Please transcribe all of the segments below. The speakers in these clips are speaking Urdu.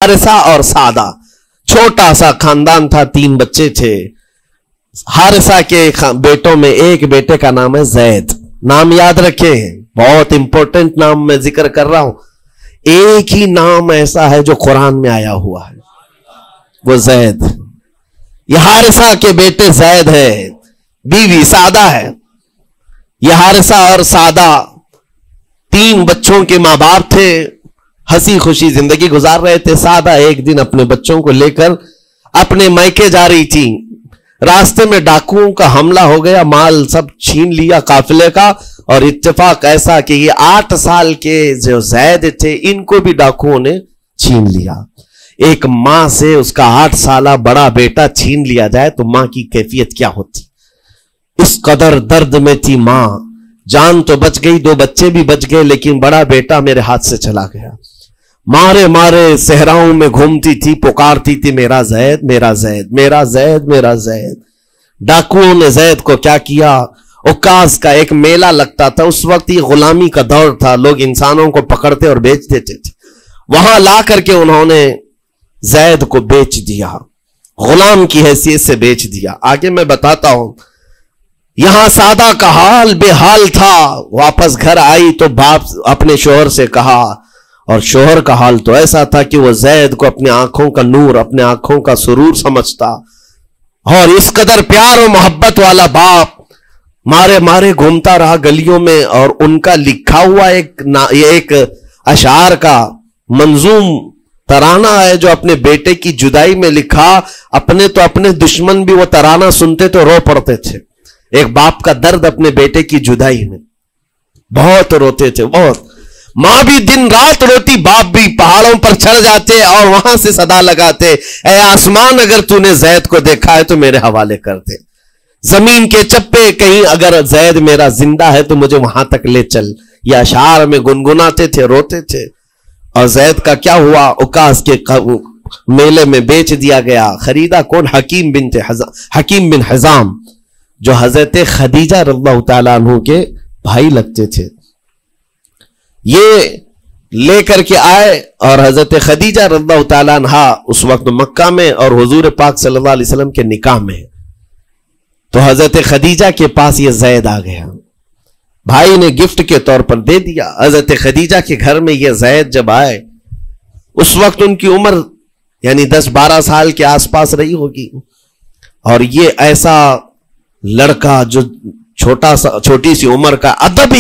حارثہ اور سعدہ، چھوٹا سا خاندان تھا، 3 بچے تھے۔ حارثہ کے بیٹوں میں ایک بیٹے کا نام ہے زید، نام یاد رکھے، بہت امپورٹنٹ نام میں ذکر کر رہا ہوں۔ ایک ہی نام ایسا ہے جو قرآن میں آیا ہوا ہے، وہ زید۔ یہ حارثہ کے بیٹے زید ہے، بیوی سعدہ ہے۔ یہ حارثہ اور سعدہ 3 بچوں کے ماں باپ تھے، ہنسی خوشی زندگی گزار رہے تھے۔ سعدہ ایک دن اپنے بچوں کو لے کر اپنے میکے جا رہی تھی، راستے میں ڈاکوؤں کا حملہ ہو گیا، مال سب چھین لیا قافلے کا، اور اتفاق ایسا کہ یہ 8 سال کے جو زید تھے ان کو بھی ڈاکوؤں نے چھین لیا۔ ایک ماں سے اس کا 8 سالہ بڑا بیٹا چھین لیا جائے تو ماں کی کیفیت کیا ہوتی؟ اس قدر درد میں تھی ماں، جان تو بچ گئی، 2 بچے بھی بچ گئے، لیکن بڑا بیٹا میرے ہاتھ سے چلا گیا۔ مارے مارے صحراؤں میں گھومتی تھی، پکارتی تھی میرا زید، میرا زید، میرا زید، میرا زید۔ ڈاکوؤں نے زید کو کیا کیا؟ عکاظ کا ایک میلہ لگتا تھا، اس وقت یہ غلامی کا دور تھا، لوگ انسانوں کو پکڑتے اور بیچ دیتے تھے، وہاں لا کر کے انہوں نے زید کو بیچ دیا، غلام کی حیثیت سے بیچ دیا۔ آگے میں بتاتا ہوں۔ یہاں سعدہ کا حال بے حال تھا، واپس گھر آئی تو باپ اپنے شوہر سے کہا، اور شوہر کا حال تو ایسا تھا کہ وہ زید کو اپنے آنکھوں کا نور، اپنے آنکھوں کا سرور سمجھتا، اور اس قدر پیار و محبت والا باپ مارے مارے گھومتا رہا گلیوں میں، اور ان کا لکھا ہوا ایک اشعار کا منظوم ترانہ ہے جو اپنے بیٹے کی جدائی میں لکھا۔ اپنے تو اپنے دشمن بھی وہ ترانہ سنتے تو رو پڑتے تھے۔ ایک باپ کا درد اپنے بیٹے کی جدائی میں، بہت روتے تھے، بہت۔ ماں بھی دن رات روتی، باپ بھی پہاڑوں پر چڑھ جاتے اور وہاں سے صدا لگاتے، اے آسمان اگر تو نے زید کو دیکھا ہے تو میرے حوالے کر دے، زمین کے چپے کہیں اگر زید میرا زندہ ہے تو مجھے وہاں تک لے چل۔ یہ اشعار میں گنگناتے تھے، روتے تھے۔ اور زید کا کیا ہوا؟ عکاظ کے میلے میں بیچ دیا گیا۔ خریدا کون؟ حکیم بن حزام، جو حضرت خدیجہ رضی اللہ تعالیٰ عنہ کے بھائی لگتے تھے۔ یہ لے کر کے آئے، اور حضرت خدیجہ رضی اللہ تعالیٰ عنہ اس وقت مکہ میں اور حضور پاک صلی اللہ علیہ وسلم کے نکاح میں، تو حضرت خدیجہ کے پاس یہ زید آ گیا، بھائی نے گفٹ کے طور پر دے دیا۔ حضرت خدیجہ کے گھر میں یہ زید جب آئے، اس وقت ان کی عمر یعنی 10-12 سال کے آس پاس رہی ہوگی، اور یہ ایسا لڑکا جو چھوٹی سی عمر کا، ادب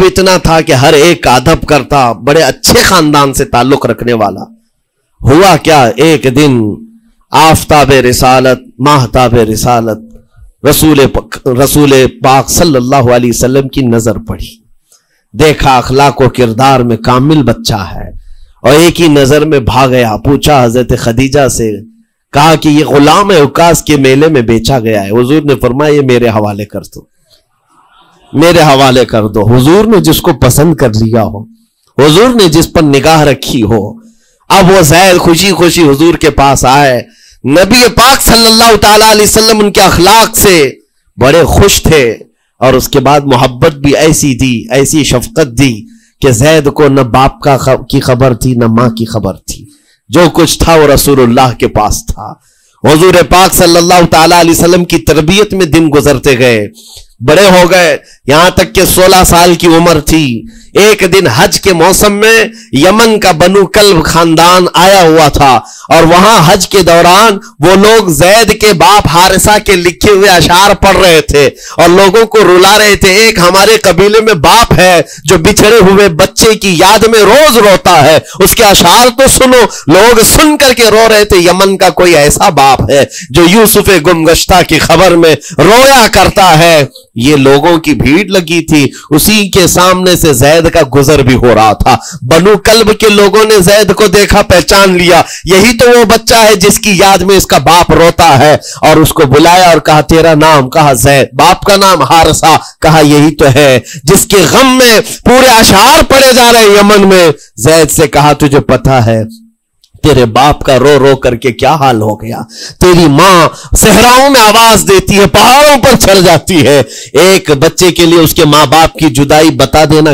اتنا تھا کہ ہر ایک کا ادب کرتا، بڑے اچھے خاندان سے تعلق رکھنے والا۔ ہوا کیا؟ ایک دن آفتاب رسالت، ماہتاب رسالت رسول پاک صلی اللہ علیہ وسلم کی نظر پڑی، دیکھا اخلاق و کردار میں کامل بچہ ہے، اور ایک ہی نظر میں بھاگ گیا۔ پوچھا حضرت خدیجہ سے، کہا کہ یہ غلام ہے، عکاظ کے میلے میں بیچا گیا ہے۔ حضور نے فرمایا یہ میرے حوالے کر دو، میرے حوالے کر دو۔ حضور نے جس کو پسند کر لیا ہو، حضور نے جس پر نگاہ رکھی ہو۔ اب وہ زید خوشی خوشی حضور کے پاس آئے، نبی پاک صلی اللہ تعالیٰ علیہ وسلم ان کے اخلاق سے بڑے خوش تھے، اور اس کے بعد محبت بھی ایسی دی، ایسی شفقت دی کہ زید کو نہ باپ کی خبر تھی نہ ماں کی خبر تھی، جو کچھ تھا وہ رسول اللہ کے پاس تھا۔ حضور پاک صلی اللہ تعالیٰ علیہ وسلم کی تربیت میں دن گزرتے گئے، بڑے ہو گئے، یہاں تک کہ 16 سال کی عمر تھی۔ ایک دن حج کے موسم میں یمن کا بنو کلب خاندان آیا ہوا تھا، اور وہاں حج کے دوران وہ لوگ زید کے باپ حارثہ کے لکھے ہوئے اشعار پڑھ رہے تھے اور لوگوں کو رلا رہے تھے۔ ایک ہمارے قبیلے میں باپ ہے جو بچھڑے ہوئے بچے کی یاد میں روز روتا ہے، اس کے اشعار تو سنو۔ لوگ سن کر کے رو رہے تھے، یمن کا کوئی ایسا باپ ہے جو یوسف گمگشتہ کی خبر میں رویا کرتا ہے۔ یہ لوگوں کی بھیڑ لگی تھی، اسی کے سامنے سے زید کا گزر بھی ہو رہا تھا۔ بنو کلب کے لوگوں نے زید کو دیکھا، پہچان لیا، یہی تو وہ بچہ ہے جس کی یاد میں اس کا باپ روتا ہے، اور اس کو بلایا اور کہا تیرا نام؟ کہا زید۔ باپ کا نام حارثہ، کہا یہی تو ہے جس کے غم میں پورے اشعار پڑے جا رہے ہیں یمن میں۔ زید سے کہا تجھے پتہ ہے تیرے باپ کا رو رو کر کے کیا حال ہو گیا؟ تیری ماں صحراؤں میں آواز دیتی ہے، پہاڑوں پر چڑھ جاتی ہے۔ ایک بچے کے لیے اس کے ماں باپ کی جدائی بتا دینا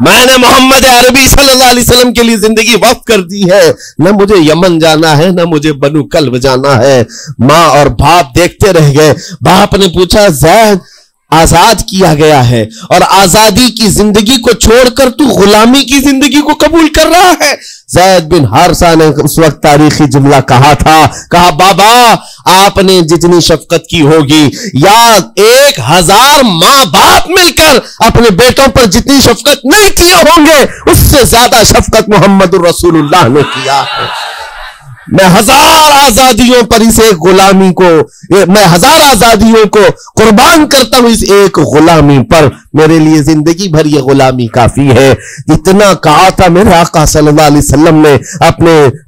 میں نے محمد عربی صلی اللہ علیہ وسلم کے لیے زندگی وقف کر دی ہے. نہ مجھے یمن جانا ہے، نہ مجھے بنو کلب جانا ہے. ماں اور باپ دیکھتے رہ گئے. باپ نے پوچھا زید آزاد کیا گیا ہے اور آزادی کی زندگی کو چھوڑ کر تو غلامی کی زندگی کو قبول کر رہا ہے؟ زید بن حارثہ نے اس وقت تاریخی جملہ کہا تھا، کہا بابا آپ نے جتنی شفقت کی ہوگی یا 1000 ماں باپ مل کر اپنے بیٹوں پر جتنی شفقت نہیں کیا ہوں گے اس سے زیادہ شفقت محمد الرسول اللہ نے کیا ہے. میں 1000 آزادیوں پر اس ایک غلامی کو، میں 1000 آزادیوں کو قربان کرتا ہوں اس ایک غلامی پر. میرے لیے زندگی بھر یہ غلامی کافی ہے. اتنا کہا تھا میرے آقا صلی اللہ علیہ وسلم نے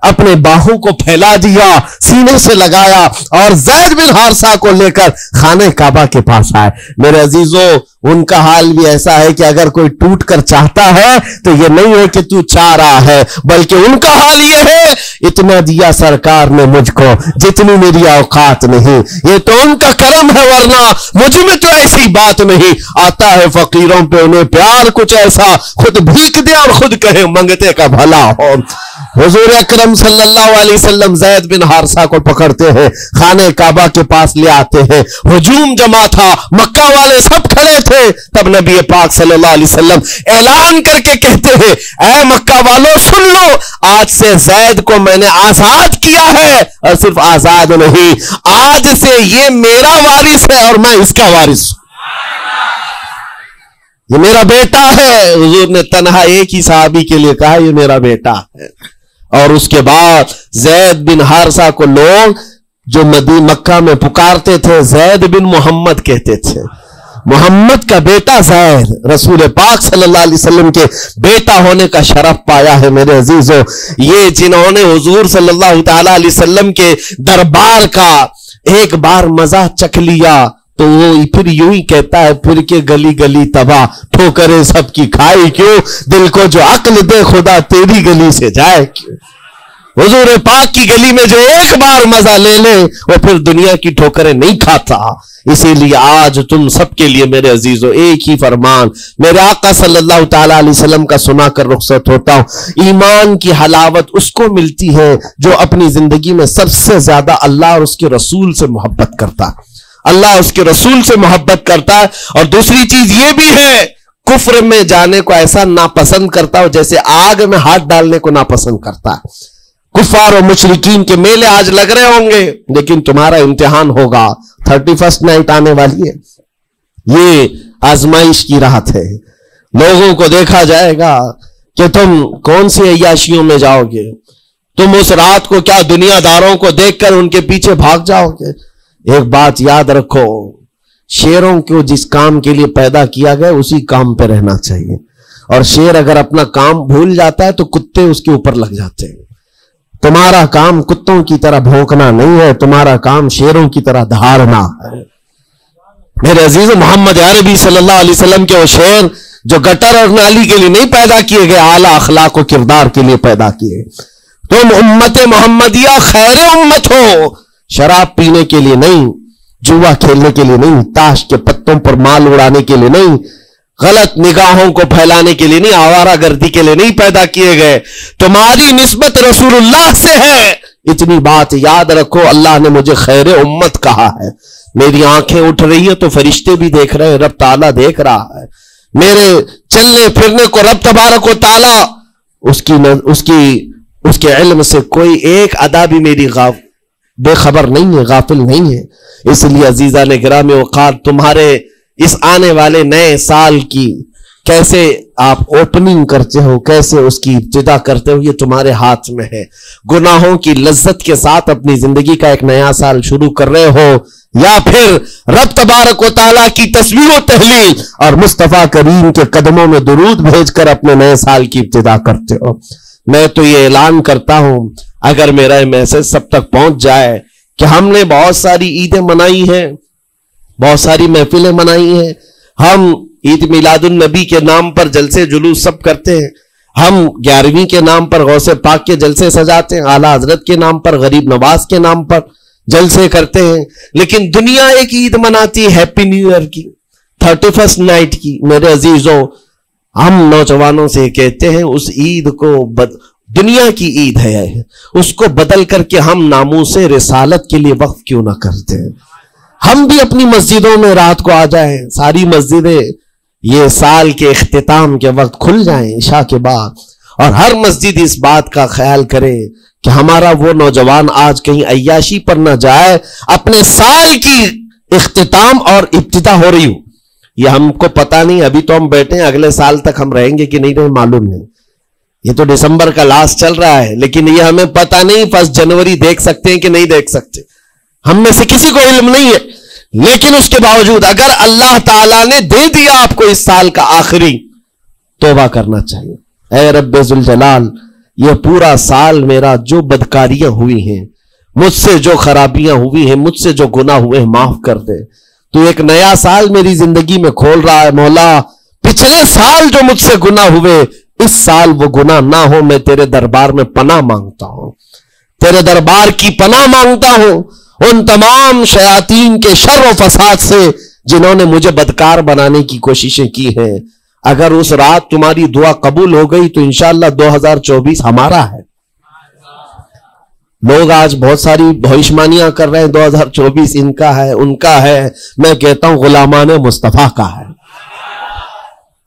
اپنے باہوں کو پھیلا دیا، سینے سے لگایا اور زید بن حارثہ کو لے کر خانہ کعبہ کے پاس آئے. میرے عزیزوں ان کا حال بھی ایسا ہے کہ اگر کوئی ٹوٹ کر چاہتا ہے تو یہ نہیں ہے کہ تو چاہ رہا ہے، بلکہ ان کا حال یہ ہے اتنا دیا سرکار نے مجھ کو جتنی میری اوقات نہیں. یہ تو ان کا کرم ہے، ورنہ مجھ میں تو ایسی بات نہیں. آتا ہے فقیروں پہ انہیں پیار کچھ ایسا، خود بھیک دے اور خود کہے منگتے کا بھلا ہو. حضور اکرم صلی اللہ علیہ وسلم زید بن حارثہ کو پکڑتے ہیں، خانہ کعبہ کے پاس لے آتے ہیں. ہجوم جمع تھا، مکہ والے سب کھڑے تھے. تب نبی پاک صلی اللہ علیہ وسلم اعلان کر کے کہتے ہیں اے مکہ والوں سن لو، آج سے زید کو میں نے آزاد کیا ہے، اور صرف آزاد نہیں، آج سے یہ میرا وارث ہے اور میں اس کا وارث ہوں. یہ میرا بیٹا ہے. حضور نے تنہا ایک ہی صحابی کے لیے کہا یہ میرا بیٹا ہے. اور اس کے بعد زید بن حارثہ کو لوگ جو مکہ میں پکارتے تھے زید بن محمد کہتے تھے. محمد کا بیٹا زید رسول پاک صلی اللہ علیہ وسلم کے بیٹا ہونے کا شرف پایا ہے. میرے عزیزوں یہ جنہوں نے حضور صلی اللہ تعالی علیہ وسلم کے دربار کا ایک بار مزہ چکھ لیا تو وہ پھر یوں ہی کہتا ہے پھر کے گلی گلی تباہ، ٹھوکریں سب کی کھائی کیوں، دل کو جو عقل دے خدا تیری گلی سے جائے کیوں. حضور پاک کی گلی میں جو ایک بار مزہ لے لے وہ پھر دنیا کی ٹھوکریں نہیں کھاتا. اسی لیے آج تم سب کے لیے میرے عزیزوں ایک ہی فرمان میرے آقا صلی اللہ تعالی علیہ وسلم کا سنا کر رخصت ہوتا ہوں. ایمان کی حلاوت اس کو ملتی ہے جو اپنی زندگی میں سب سے زیادہ اللہ اور اس کے رسول سے محبت کرتا ہے. اللہ اس کے رسول سے محبت کرتا ہے. اور دوسری چیز یہ بھی ہے کفر میں جانے کو ایسا ناپسند کرتا ہو جیسے آگ میں ہاتھ ڈالنے کو ناپسند کرتا ہے. کفار و مشرکین کے میلے آج لگ رہے ہوں گے لیکن تمہارا امتحان ہوگا. 31 نائٹ آنے والی ہے، یہ آزمائش کی رات ہے. لوگوں کو دیکھا جائے گا کہ تم کون سی عیاشیوں میں جاؤ گے. تم اس رات کو کیا دنیا داروں کو دیکھ کر ان کے پیچھے بھاگ جاؤ گے. ایک بات یاد رکھو، شیروں کو جس کام کے لیے پیدا کیا گیا اسی کام پہ رہنا چاہیے. اور شیر اگر اپنا کام بھول جاتا ہے تو کتے اس کے اوپر لگ جاتے ہیں. تمہارا کام کتوں کی طرح بھونکنا نہیں ہے، تمہارا کام شیروں کی طرح دھارنا ہے. میرے عزیز محمد عربی صلی اللہ علیہ وسلم کے وہ شیر جو گٹر اور نالی کے لیے نہیں پیدا کیے گئے، اعلیٰ اخلاق و کردار کے لیے پیدا کیے. تم امت محمدیہ خیر امت ہو، شراب پینے کے لیے نہیں، جوا کھیلنے کے لیے نہیں، تاش کے پتوں پر مال اڑانے کے لیے نہیں، غلط نگاہوں کو پھیلانے کے لیے نہیں، آوارہ گردی کے لیے نہیں پیدا کیے گئے. تمہاری نسبت رسول اللہ سے ہے. اتنی بات یاد رکھو، اللہ نے مجھے خیر امت کہا ہے. میری آنکھیں اٹھ رہی ہیں تو فرشتے بھی دیکھ رہے ہیں، رب تعالیٰ دیکھ رہا ہے. میرے چلنے پھرنے کو رب تبارک و تعالیٰ اس کے علم سے کوئی ایک ادا بھی میری بے خبر نہیں ہے، غافل نہیں ہے. اس لیے عزیزان گرامی اوقات تمہارے اس آنے والے نئے سال کی کیسے آپ اوپننگ کرتے ہو، کیسے اس کی ابتدا کرتے ہو، یہ تمہارے ہاتھ میں ہے. گناہوں کی لذت کے ساتھ اپنی زندگی کا ایک نیا سال شروع کر رہے ہو یا پھر رب تبارک و تعالیٰ کی تسبیح و تہلیل اور مصطفیٰ کریم کے قدموں میں درود بھیج کر اپنے نئے سال کی ابتدا کرتے ہو. میں تو یہ اعلان کرتا ہوں اگر میرا یہ میسج سب تک پہنچ جائے کہ ہم نے بہت ساری عیدیں منائی ہیں، بہت ساری محفلیں منائی ہیں، ہم عید میلاد النبی کے نام پر جلسے جلوس سب کرتے ہیں، ہم 11ویں کے نام پر غوث پاک کے جلسے سجاتے ہیں، اعلیٰ حضرت کے نام پر، غریب نواز کے نام پر جلسے کرتے ہیں، لیکن دنیا ایک عید مناتی ہے ہیپی نیو ایئر کی، 31 نائٹ کی. میرے عزیزوں ہم نوجوانوں سے کہتے ہیں اس عید کو دنیا کی عید ہے، اس کو بدل کر کے ہم ناموس رسالت کے لیے وقف کیوں نہ کرتے ہیں؟ ہم بھی اپنی مسجدوں میں رات کو آ جائیں، ساری مسجدیں یہ سال کے اختتام کے وقت کھل جائیں عشاء کے بعد، اور ہر مسجد اس بات کا خیال کرے کہ ہمارا وہ نوجوان آج کہیں عیاشی پر نہ جائے، اپنے سال کی اختتام اور ابتدا ہو رہی ہو، یہ ہم کو پتا نہیں، ابھی تو ہم بیٹھے ہیں، اگلے سال تک ہم رہیں گے کہ نہیں رہیں معلوم نہیں، یہ تو دسمبر کا لاسٹ چل رہا ہے، لیکن یہ ہمیں پتا نہیں 1 جنوری دیکھ سکتے ہیں کہ نہیں دیکھ سکتے، ہم میں سے کسی کو علم نہیں ہے۔ لیکن اس کے باوجود اگر اللہ تعالیٰ نے دے دیا آپ کو اس سال کا آخری، توبہ کرنا چاہیے۔ اے رب ذوالجلال، یہ پورا سال میرا جو بدکاریاں ہوئی ہیں، مجھ سے جو خرابیاں ہوئی ہیں، مجھ سے جو گناہ ہوئے ہیں، معاف کر دے۔ تو ایک نیا سال میری زندگی میں کھول رہا ہے مولا، پچھلے سال جو مجھ سے گناہ ہوئے، اس سال وہ گناہ نہ ہو، میں تیرے دربار میں پناہ مانگتا ہوں، تیرے دربار کی پناہ مانگتا ہوں ان تمام شیاطین کے شر و فساد سے جنہوں نے مجھے بدکار بنانے کی کوششیں کی ہیں۔ اگر اس رات تمہاری دعا قبول ہو گئی تو انشاءاللہ 2024 ہمارا ہے۔ لوگ آج بہت ساری بھوشمانیاں کر رہے ہیں، 2024 ان کا ہے، ان کا ہے، میں کہتا ہوں غلامان مصطفیٰ کا ہے۔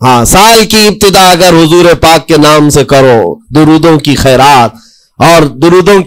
ہاں، سال کی ابتدا اگر حضور پاک کے نام سے کرو، درودوں کی خیرات اور درودوں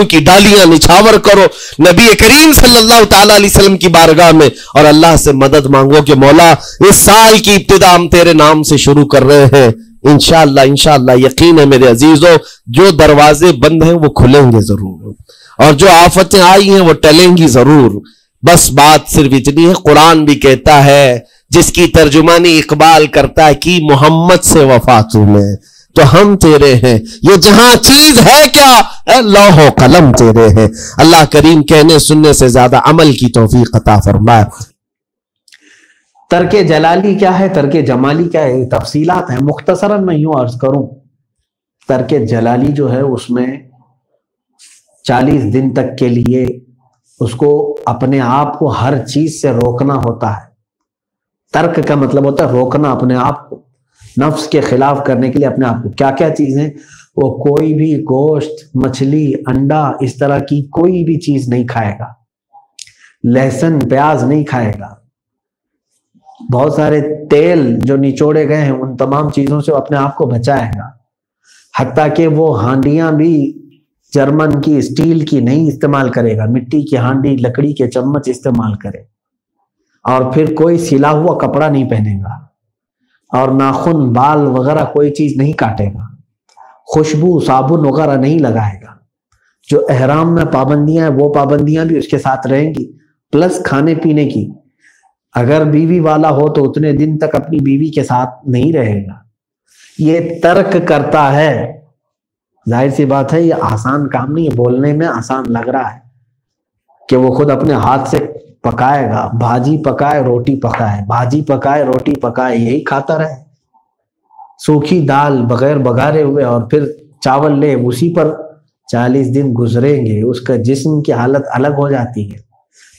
کی ڈالیاں نچھاور کرو نبی کریم صلی اللہ تعالی علیہ وسلم کی بارگاہ میں، اور اللہ سے مدد مانگو کہ مولا اس سال کی ابتدا ہم تیرے نام سے شروع کر رہے ہیں، انشاءاللہ یقین ہے میرے عزیزوں، جو دروازے بند ہیں وہ کھلیں گے ضرور، اور جو آفتیں آئی ہیں وہ ٹلیں گی ضرور۔ بس بات صرف اتنی ہے، قرآن بھی کہتا ہے، جس کی ترجمانی اقبال کرتا ہے کہ محمد سے وفات میں تو ہم تیرے ہیں، یہ جہاں چیز ہے کیا، لوح و قلم تیرے ہیں۔ اللہ کریم کہنے سننے سے زیادہ عمل کی توفیق عطا فرمائے۔ ترک جلالی کیا ہے، ترک جمالی کیا ہے، تفصیلات ہیں، مختصراً میں یوں عرض کروں، ترک جلالی جو ہے اس میں 40 دن تک کے لیے اس کو اپنے آپ کو ہر چیز سے روکنا ہوتا ہے۔ ترک کا مطلب ہوتا ہے روکنا اپنے آپ کو، نفس کے خلاف کرنے کے لیے اپنے آپ کو۔ کیا کیا چیزیں؟ وہ کوئی بھی گوشت، مچھلی، انڈا، اس طرح کی کوئی بھی چیز نہیں کھائے گا، لہسن پیاز نہیں کھائے گا، بہت سارے تیل جو نچوڑے گئے ہیں ان تمام چیزوں سے اپنے آپ کو بچائے گا، حتیٰ کہ وہ ہانڈیاں بھی جرمن کی اسٹیل کی نہیں استعمال کرے گا، مٹی کی ہانڈی، لکڑی کے چمچ استعمال کرے، اور پھر کوئی سلا ہوا کپڑا نہیں پہنے گا، اور ناخن، بال وغیرہ کوئی چیز نہیں کاٹے گا، خوشبو، صابن وغیرہ نہیں لگائے گا۔ جو احرام میں پابندیاں ہیں وہ پابندیاں بھی اس کے ساتھ رہیں گی، پلس کھانے پینے کی۔ اگر بیوی والا ہو تو اتنے دن تک اپنی بیوی کے ساتھ نہیں رہے گا۔ یہ ترک کرتا ہے، ظاہر سی بات ہے یہ آسان کام نہیں ہے، بولنے میں آسان لگ رہا ہے کہ وہ خود اپنے ہاتھ سے پکائے گا، بھاجی پکائے روٹی پکائے، بھاجی پکائے روٹی پکائے، یہی کھاتا رہے، سوکھی دال بغیر بگارے ہوئے، اور پھر چاول لے، اسی پر 40 دن گزریں گے، اس کا جسم کی حالت الگ ہو جاتی ہے۔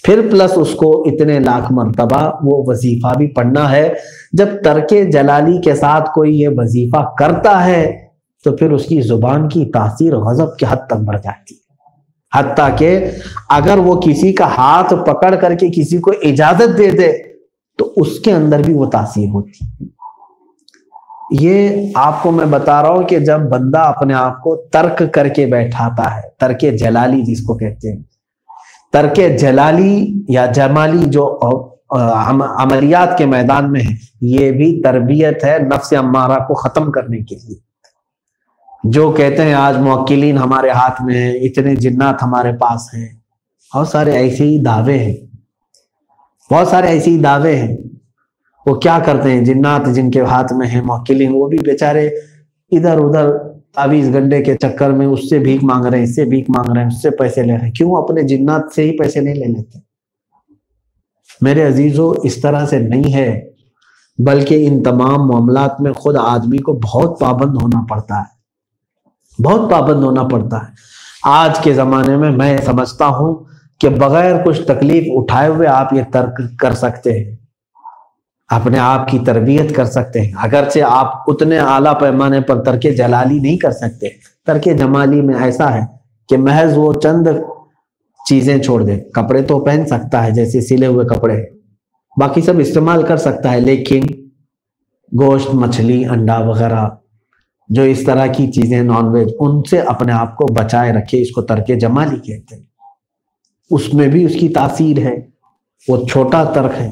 پھر پلس اس کو اتنے لاکھ مرتبہ وہ وظیفہ بھی پڑھنا ہے۔ جب ترک جلالی کے ساتھ کوئی یہ وظیفہ کرتا ہے تو پھر اس کی زبان کی تاثیر غضب کی حد تک بڑھ جاتی ہے، حتیٰ کہ اگر وہ کسی کا ہاتھ پکڑ کر کے کسی کو اجازت دے دے تو اس کے اندر بھی وہ تاثیر ہوتی ہے۔ یہ آپ کو میں بتا رہا ہوں کہ جب بندہ اپنے آپ کو ترک کر کے بیٹھاتا ہے، ترک جلالی جس کو کہتے ہیں، ترک جلالی یا جمالی جو عملیات کے میدان میں ہے، یہ بھی تربیت ہے نفس امارہ کو ختم کرنے کے لیے۔ جو کہتے ہیں آج موکلین ہمارے ہاتھ میں ہیں، اتنے جنات ہمارے پاس ہیں، بہت سارے ایسے ہی دعوے ہیں، بہت سارے ایسے ہی دعوے ہیں۔ وہ کیا کرتے ہیں؟ جنات جن کے ہاتھ میں ہیں، موکلین، وہ بھی بیچارے ادھر ادھر تعویذ گنڈے کے چکر میں اس سے بھیک مانگ رہے ہیں، اس سے بھیک مانگ رہے ہیں، اس سے پیسے لے رہے ہیں۔ کیوں اپنے جنات سے ہی پیسے نہیں لے لیتے؟ میرے عزیزو، اس طرح سے نہیں ہے، بلکہ ان تمام معاملات میں خود آدمی کو بہت پابند ہونا پڑتا ہے، بہت پابند ہونا پڑتا ہے۔ آج کے زمانے میں میں سمجھتا ہوں کہ بغیر کچھ تکلیف اٹھائے ہوئے آپ یہ ترک کر سکتے ہیں۔ اپنے آپ کی تربیت کر سکتے ہیں، اگرچہ آپ اتنے اعلیٰ پیمانے پر ترک جلالی نہیں کر سکتے۔ ترک جمالی میں ایسا ہے کہ محض وہ چند چیزیں چھوڑ دے، کپڑے تو پہن سکتا ہے جیسے سلے ہوئے کپڑے، باقی سب استعمال کر سکتا ہے، لیکن گوشت، مچھلی، انڈا وغیرہ جو اس طرح کی چیزیں نان ویج، ان سے اپنے آپ کو بچائے رکھے، اس کو ترک جمالی کہتے ہیں۔ اس میں بھی اس کی تاثیر ہے، وہ چھوٹا ترک ہے۔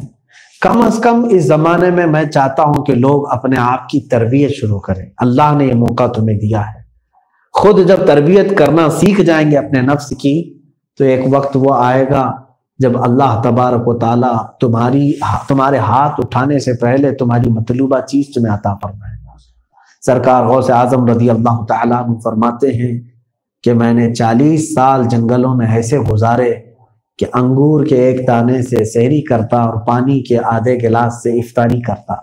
کم از کم اس زمانے میں چاہتا ہوں کہ لوگ اپنے آپ کی تربیت شروع کریں۔ اللہ نے یہ موقع تمہیں دیا ہے، خود جب تربیت کرنا سیکھ جائیں گے اپنے نفس کی، تو ایک وقت وہ آئے گا جب اللہ تبارک و تعالیٰ تمہارے ہاتھ اٹھانے سے پہلے تمہاری مطلوبہ چیز تمہیں عطا فرمائے گا۔ سرکار غوث اعظم رضی اللہ تعالیٰ عنہ فرماتے ہیں کہ میں نے 40 سال جنگلوں میں ایسے گزارے کہ انگور کے ایک دانے سے سحری کرتا اور پانی کے آدھے گلاس سے افطاری کرتا۔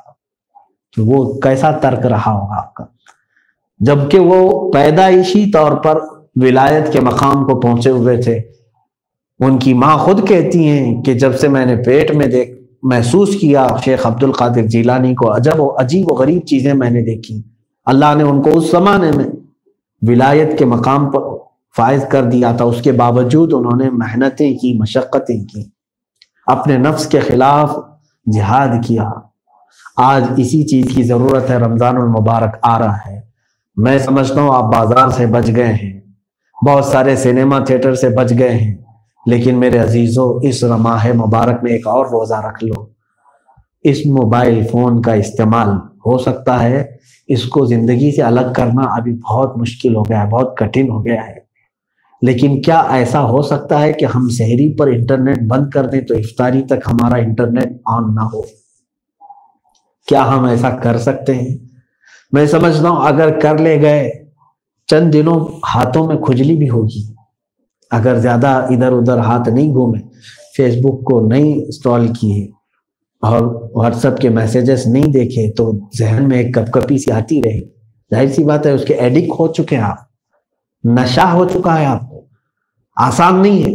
تو وہ کیسا ترک رہا ہوگا آپ کا، جبکہ وہ پیدائشی طور پر ولایت کے مقام کو پہنچے ہوئے تھے۔ ان کی ماں خود کہتی ہیں کہ جب سے میں نے پیٹ میں محسوس کیا شیخ عبد القادر جیلانی کو، عجیب و غریب چیزیں میں نے دیکھی۔ اللہ نے ان کو اس زمانے میں ولایت کے مقام پر فائز کر دیا تھا، اس کے باوجود انہوں نے محنتیں کی، مشقتیں کی، اپنے نفس کے خلاف جہاد کیا۔ آج اسی چیز کی ضرورت ہے، رمضان المبارک آ رہا ہے، میں سمجھتا ہوں آپ بازار سے بچ گئے ہیں، بہت سارے سینما تھیٹر سے بچ گئے ہیں، لیکن میرے عزیزو اس ماہ مبارک میں ایک اور روزہ رکھ لو۔ اس موبائل فون کا استعمال ہو سکتا ہے اس کو زندگی سے الگ کرنا ابھی بہت مشکل ہو گیا ہے، بہت کٹھن ہو گیا ہے، لیکن کیا ایسا ہو سکتا ہے کہ ہم سحری پر انٹرنیٹ بند کر دیں تو افطاری تک ہمارا انٹرنیٹ آن نہ ہو؟ کیا ہم ایسا کر سکتے ہیں؟ میں سمجھتا ہوں اگر کر لے گئے چند دنوں ہاتھوں میں کھجلی بھی ہوگی، اگر زیادہ ادھر ادھر ہاتھ نہیں گھومے، فیس بک کو نہیں انسٹال کیے اور واٹس ایپ کے میسیجز نہیں دیکھے تو ذہن میں ایک کپ کپی سی آتی رہے، ظاہر سی بات ہے اس کے ایڈکٹ ہو چکے ہیں آپ، نشہ ہو چکا ہے آپ کو۔ آسان نہیں ہے،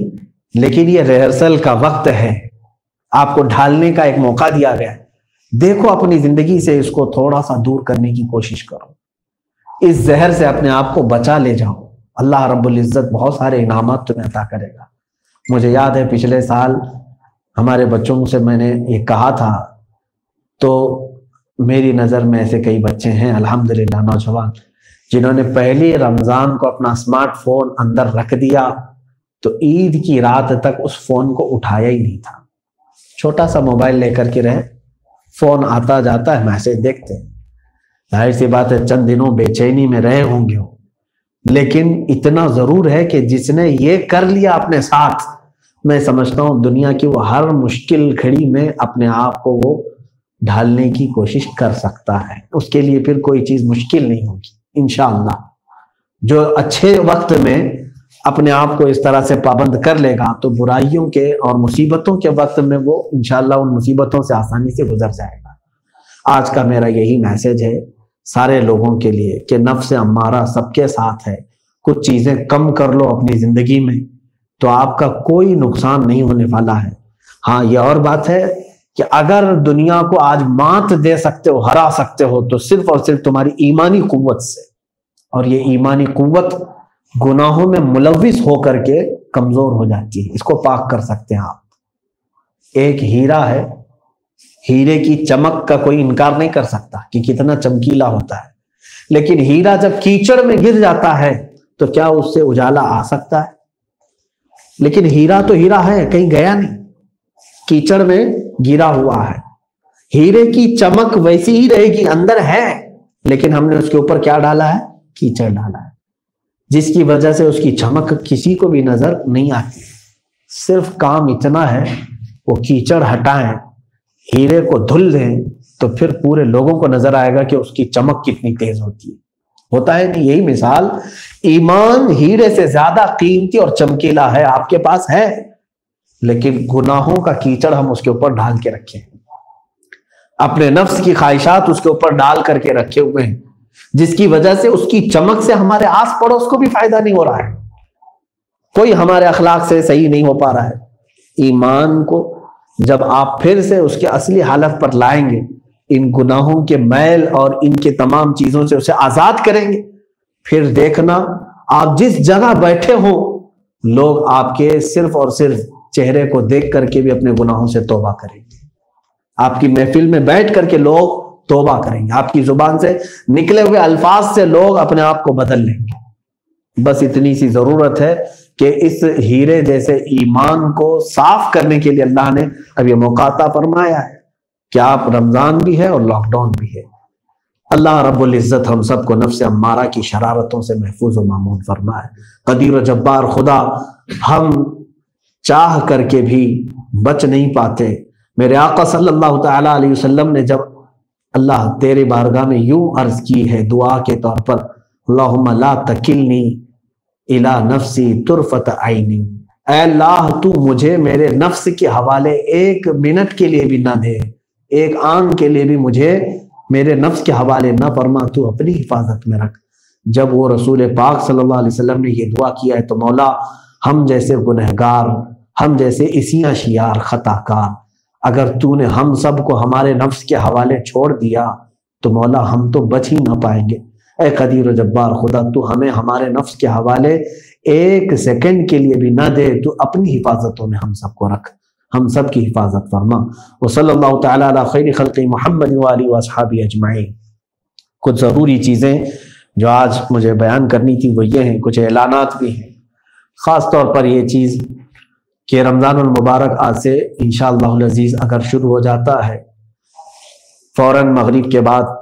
لیکن یہ ریہرسل کا وقت ہے، آپ کو ڈھالنے کا ایک موقع دیا گیا ہے۔ دیکھو اپنی زندگی سے اس کو تھوڑا سا دور کرنے کی کوشش کرو، اس زہر سے اپنے آپ کو بچا لے جاؤ، اللہ رب العزت بہت سارے انعامات تمہیں عطا کرے گا۔ مجھے یاد ہے پچھلے سال ہمارے بچوں سے میں نے یہ کہا تھا، تو میری نظر میں ایسے کئی بچے ہیں الحمدللہ نوجوان جنہوں نے پہلی رمضان کو اپنا اسمارٹ فون اندر رکھ دیا تو عید کی رات تک اس فون کو اٹھایا ہی نہیں تھا۔ چھوٹا سا موبائل لے کر کے رہے، فون آتا جاتا ہے، میسج دیکھتے ہیں، ظاہر سی بات ہے چند دنوں بے چینی میں رہے ہوں گے، لیکن اتنا ضرور ہے کہ جس نے یہ کر لیا اپنے ساتھ، میں سمجھتا ہوں دنیا کی وہ ہر مشکل گھڑی میں اپنے آپ کو وہ ڈھالنے کی کوشش کر سکتا ہے، اس کے لیے پھر کوئی چیز مشکل نہیں ہوگی انشاءاللہ۔ جو اچھے وقت میں اپنے آپ کو اس طرح سے پابند کر لے گا تو برائیوں کے اور مصیبتوں کے وقت میں وہ انشاءاللہ ان مصیبتوں سے آسانی سے گزر جائے گا۔ آج کا میرا یہی میسج ہے سارے لوگوں کے لیے کہ نفس امارہ سب کے ساتھ ہے، کچھ چیزیں کم کر لو اپنی زندگی میں تو آپ کا کوئی نقصان نہیں ہونے والا ہے۔ ہاں یہ اور بات ہے کہ اگر دنیا کو آج مات دے سکتے ہو، ہرا سکتے ہو، تو صرف اور صرف تمہاری ایمانی قوت سے، اور یہ ایمانی قوت گناہوں میں ملوث ہو کر کے کمزور ہو جاتی ہے، اس کو پاک کر سکتے ہیں آپ۔ ایک ہیرا ہے، ہیرے کی چمک کا کوئی انکار نہیں کر سکتا کہ کتنا چمکیلا ہوتا ہے، لیکن ہیرا جب کیچڑ میں گر جاتا ہے تو کیا اس سے اجالا آ سکتا ہے؟ لیکن ہیرا تو ہیرا ہے، کہیں گیا نہیں، کیچڑ میں گرا ہوا ہے۔ ہیرے کی چمک ویسی ہی رہے گی، اندر ہے، لیکن ہم نے اس کے اوپر کیا ڈالا ہے؟ کیچڑ ڈالا ہے، جس کی وجہ سے اس کی چمک کسی کو بھی نظر نہیں آتی۔ صرف کام اتنا ہے وہ کیچڑ ہٹائیں، ہیرے کو دھل دیں، تو پھر پورے لوگوں کو نظر آئے گا کہ اس کی چمک کتنی تیز ہوتی ہے۔ ہوتا ہے نہیں؟ یہی مثال، ایمان ہیرے سے زیادہ قیمتی اور چمکیلا ہے، آپ کے پاس ہے، لیکن گناہوں کا کیچڑ ہم اس کے اوپر ڈال کے رکھے ہیں، اپنے نفس کی خواہشات اس کے اوپر ڈال کر کے رکھے ہوئے ہیں، جس کی وجہ سے اس کی چمک سے ہمارے آس پڑوس کو بھی فائدہ نہیں ہو رہا ہے، کوئی ہمارے اخلاق سے صحیح نہیں ہو پا رہا ہے۔ ایمان کو جب آپ پھر سے اس کے اصلی حالت پر لائیں گے، ان گناہوں کے میل اور ان کے تمام چیزوں سے اسے آزاد کریں گے، پھر دیکھنا آپ جس جگہ بیٹھے ہوں لوگ آپ کے صرف اور صرف چہرے کو دیکھ کر کے بھی اپنے گناہوں سے توبہ کریں گے۔ آپ کی محفل میں بیٹھ کر کے لوگ توبہ کریں گے، آپ کی زبان سے نکلے ہوئے الفاظ سے لوگ اپنے آپ کو بدل لیں گے۔ بس اتنی سی ضرورت ہے کہ اس ہیرے جیسے ایمان کو صاف کرنے کے لیے اللہ نے اب یہ موقع عطا فرمایا ہے کہ آپ رمضان بھی ہے اور لاک ڈاؤن بھی ہے۔ اللہ رب العزت ہم سب کو نفس امارہ کی شرارتوں سے محفوظ و مامون فرمائے۔ قدیر و جبار خدا، ہم چاہ کر کے بھی بچ نہیں پاتے۔ میرے آقا صلی اللہ تعالی علیہ وسلم نے جب اللہ تیرے بارگاہ میں یوں عرض کی ہے دعا کے طور پر، اللہم لا تکلنی الی نفسی طرفت عینی، اے اللہ تو مجھے میرے نفس کے حوالے ایک منٹ کے لیے بھی نہ دے، ایک آن کے لیے بھی مجھے میرے نفس کے حوالے نہ فرما، تو اپنی حفاظت میں رکھ۔ جب وہ رسول پاک صلی اللہ علیہ وسلم نے یہ دعا کیا ہے تو مولا ہم جیسے گنہگار، ہم جیسے اسیاں شیار خطا کار، اگر تو نے ہم سب کو ہمارے نفس کے حوالے چھوڑ دیا تو مولا ہم تو بچ ہی نہ پائیں گے۔ اے قدیر و جبار خدا، تو ہمیں ہمارے نفس کے حوالے ایک سیکنڈ کے لیے بھی نہ دے، تو اپنی حفاظتوں میں ہم سب کو رکھ، ہم سب کی حفاظت فرما۔ وصلی اللہ تعالی علی خیر خلق محمد وآلہ واصحابہ اجمعین۔ کچھ ضروری چیزیں جو آج مجھے بیان کرنی تھی وہ یہ ہیں، کچھ اعلانات بھی ہیں، خاص طور پر یہ چیز کہ رمضان المبارک آج سے انشاءاللہ العزیز اگر شروع ہو جاتا ہے، فوراً مغرب کے بعد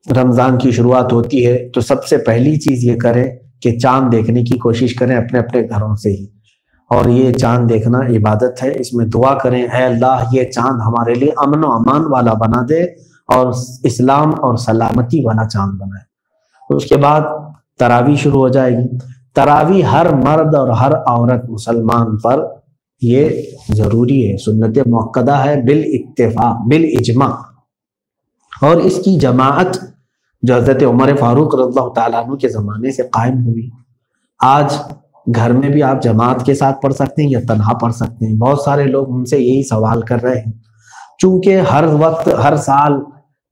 رمضان کی شروعات ہوتی ہے، تو سب سے پہلی چیز یہ کریں کہ چاند دیکھنے کی کوشش کریں اپنے اپنے گھروں سے ہی، اور یہ چاند دیکھنا عبادت ہے، اس میں دعا کریں اے اللہ یہ چاند ہمارے لیے امن و امان والا بنا دے اور اسلام اور سلامتی والا چاند بنائے۔ اس کے بعد تراویح شروع ہو جائے گی۔ تراویح ہر مرد اور ہر عورت مسلمان پر یہ ضروری ہے، سنت مؤکدہ ہے بالاتفاق بالاجماع، اور اس کی جماعت جو حضرت عمر فاروق رضی اللہ تعالیٰ عنہ کے زمانے سے قائم ہوئی، آج گھر میں بھی آپ جماعت کے ساتھ پڑھ سکتے ہیں یا تنہا پڑھ سکتے ہیں۔ بہت سارے لوگ ہم سے یہی سوال کر رہے ہیں، چونکہ ہر وقت ہر سال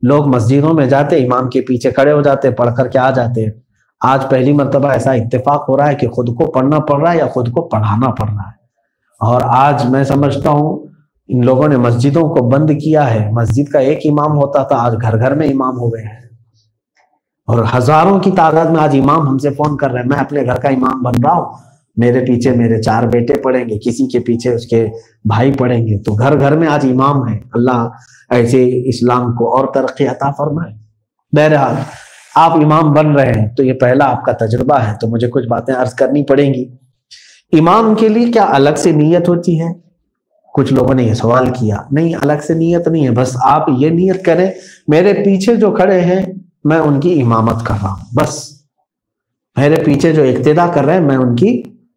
لوگ مسجدوں میں جاتے، امام کے پیچھے کھڑے ہو جاتے، پڑھ کر کے آ جاتے ہیں۔ آج پہلی مرتبہ ایسا اتفاق ہو رہا ہے کہ خود کو پڑھنا پڑ رہا ہے یا خود کو پڑھانا پڑ رہا ہے، اور آج میں سمجھتا ہوں ان لوگوں نے مسجدوں کو بند کیا ہے۔ مسجد کا ایک امام ہوتا تھا، آج گھر گھر میں امام ہو گئے ہیں، اور ہزاروں کی تعداد میں آج امام ہم سے فون کر رہے ہیں، میں اپنے گھر کا امام بن رہا ہوں، میرے پیچھے میرے 4 بیٹے پڑھیں گے، کسی کے پیچھے اس کے بھائی پڑھیں گے، تو گھر گھر میں آج امام ہے۔ اللہ ایسے اسلام کو اور ترقی عطا فرمائے۔ بہرحال آپ امام بن رہے ہیں تو یہ پہلا آپ کا تجربہ ہے، تو مجھے کچھ باتیں عرض کرنی پڑیں گی۔ امام کے لیے کیا الگ سے نیت ہوتی ہے؟ کچھ لوگوں نے یہ سوال کیا۔ نہیں، الگ سے نیت نہیں ہے، بس آپ یہ نیت کریں میرے پیچھے جو کھڑے ہیں میں ان کی امامت کر رہا ہوں، بس میرے پیچھے جو اقتدا کر رہے ہیں میں ان کی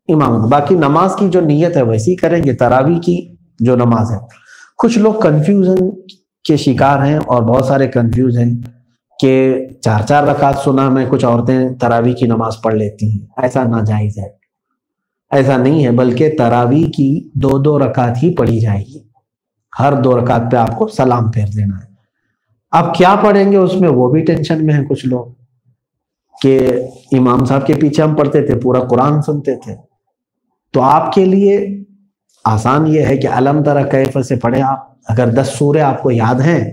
امامت۔ باقی نماز کی جو نیت ہے ویسی کریں گے، تراویح کی جو نماز ہے۔ کچھ لوگ کنفیوژن کے شکار ہیں اور بہت سارے کنفیوز ہیں کہ 4 رکعت سنا میں کچھ عورتیں تراویح کی نماز پڑھ لیتی ہیں، ایسا ناجائز ہے، ایسا نہیں ہے، بلکہ تراویح کی 2 رکعت ہی پڑھی جائے گی، ہر 2 رکعت پہ آپ کو سلام پھیر دینا ہے۔ اب کیا پڑھیں گے اس میں وہ بھی ٹینشن میں ہیں کچھ لوگ، کہ امام صاحب کے پیچھے ہم پڑھتے تھے، پورا قرآن سنتے تھے، تو آپ کے لیے آسان یہ ہے کہ علم تری کیف سے پڑھیں آپ۔ اگر 10 سورے آپ کو یاد ہیں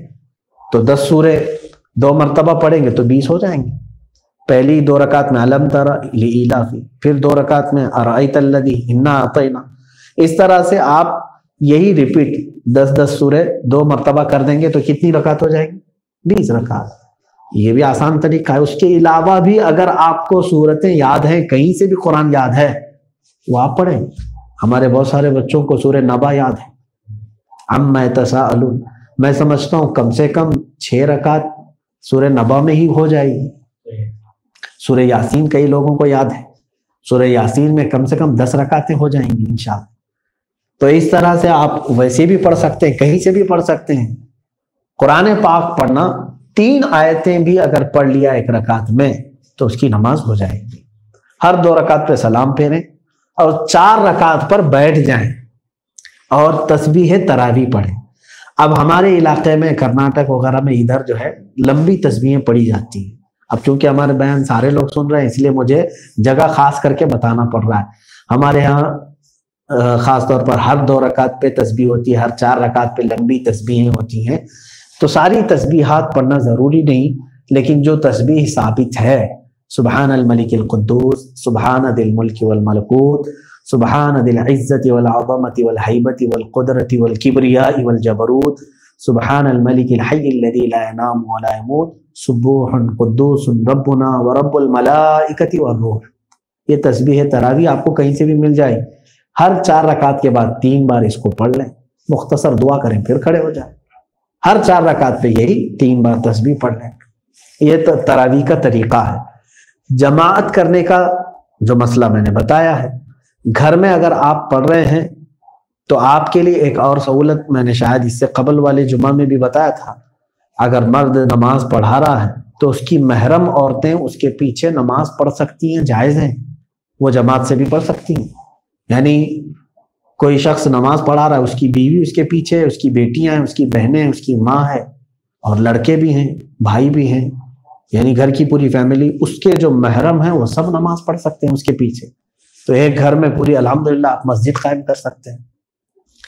تو 10 سورے 2 مرتبہ پڑھیں گے تو 20 ہو جائیں گے۔ پہلی 2 رکعت میں علم تری لإیلافی، پھر 2 رکعت میں ارأیت الذی انا اعطینا، اس طرح سے آپ یہی ریپیٹ 10 سورے 2 مرتبہ کر دیں گے تو کتنی رکعت ہو جائے گی؟ 20 رکعت۔ یہ بھی آسان طریقہ ہے۔ اس کے علاوہ بھی اگر آپ کو سورتیں یاد ہیں، کہیں سے بھی قرآن یاد ہے، وہ آپ پڑھیں۔ ہمارے بہت سارے بچوں کو سورہ نبا یاد ہے، عما یتساءلون، میں سمجھتا ہوں کم سے کم 6 رکعت سورہ نبا میں ہی ہو جائے گی۔ سورہ یاسین کئی لوگوں کو یاد ہے، سورہ یاسین میں کم سے کم 10 رکعتیں ہو جائیں گی انشاءاللہ۔ تو اس طرح سے آپ ویسے بھی پڑھ سکتے ہیں، کہیں سے بھی پڑھ سکتے ہیں۔ قرآن پاک پڑھنا 3 آیتیں بھی اگر پڑھ لیا 1 رکعت میں تو اس کی نماز ہو جائے گی۔ ہر 2 رکعت پہ سلام پھیریں اور 4 رکعت پر بیٹھ جائیں۔ اور تسبیح تراویح پڑھیں۔ اب ہمارے علاقے میں کرناٹک وغیرہ میں ادھر جو ہے لمبی تسبیحیں پڑھی جاتی ہیں۔ اب چونکہ ہمارے بیان سارے لوگ سن رہے ہیں اس لیے مجھے جگہ خاص کر کے بتانا پڑ رہا ہے۔ ہمارے ہاں خاص طور پر ہر 2 رکعت پہ تسبیح ہوتی ہے، ہر 4 رکعت پہ لمبی تسبیحیں ہوتی ہیں۔ تو ساری تسبیحات پڑھنا ضروری نہیں، لیکن جو تسبیح ثابت ہے، سبحان الملک القدوس، سبحان ذی الملک والملکوت، سبحان ذی العزت والعظمت والہیبت والقدرت والکبریاء والجبروت، سبحان الملک الحی الذی لا ینام ولا یموت، سبوح قدوس ربنا ورب الملائکۃ والروح۔ یہ تسبیح تراویح آپ کو کہیں سے بھی مل جائے، ہر 4 رکعت کے بعد 3 بار اس کو پڑھ لیں، مختصر دعا کریں پھر کھڑے ہو جائیں، ہر 4 رکعت پہ یہی 3 بار تسبیح پڑھ لیں۔ یہ تراویح کا طریقہ ہے۔ جماعت کرنے کا جو مسئلہ میں نے بتایا ہے، گھر میں اگر آپ پڑھ رہے ہیں تو آپ کے لیے ایک اور سہولت میں نے شاید اس سے قبل والے جمعہ میں بھی بتایا تھا، اگر مرد نماز پڑھا رہا ہے تو اس کی محرم عورتیں اس کے پیچھے نماز پڑھ سکتی ہیں، جائز ہیں، وہ جماعت سے بھی پڑھ سکتی ہیں۔ یعنی کوئی شخص نماز پڑھا رہا ہے، اس کی بیوی اس کے پیچھے، اس کی بیٹیاں ہیں، اس کی بہنیں ہیں، اس کی ماں ہے، اور لڑکے بھی ہیں، بھائی بھی ہیں، یعنی گھر کی پوری فیملی، اس کے جو محرم ہیں وہ سب نماز پڑھ سکتے ہیں اس کے پیچھے۔ تو ایک گھر میں پوری الحمدللہ آپ مسجد قائم کر سکتے ہیں۔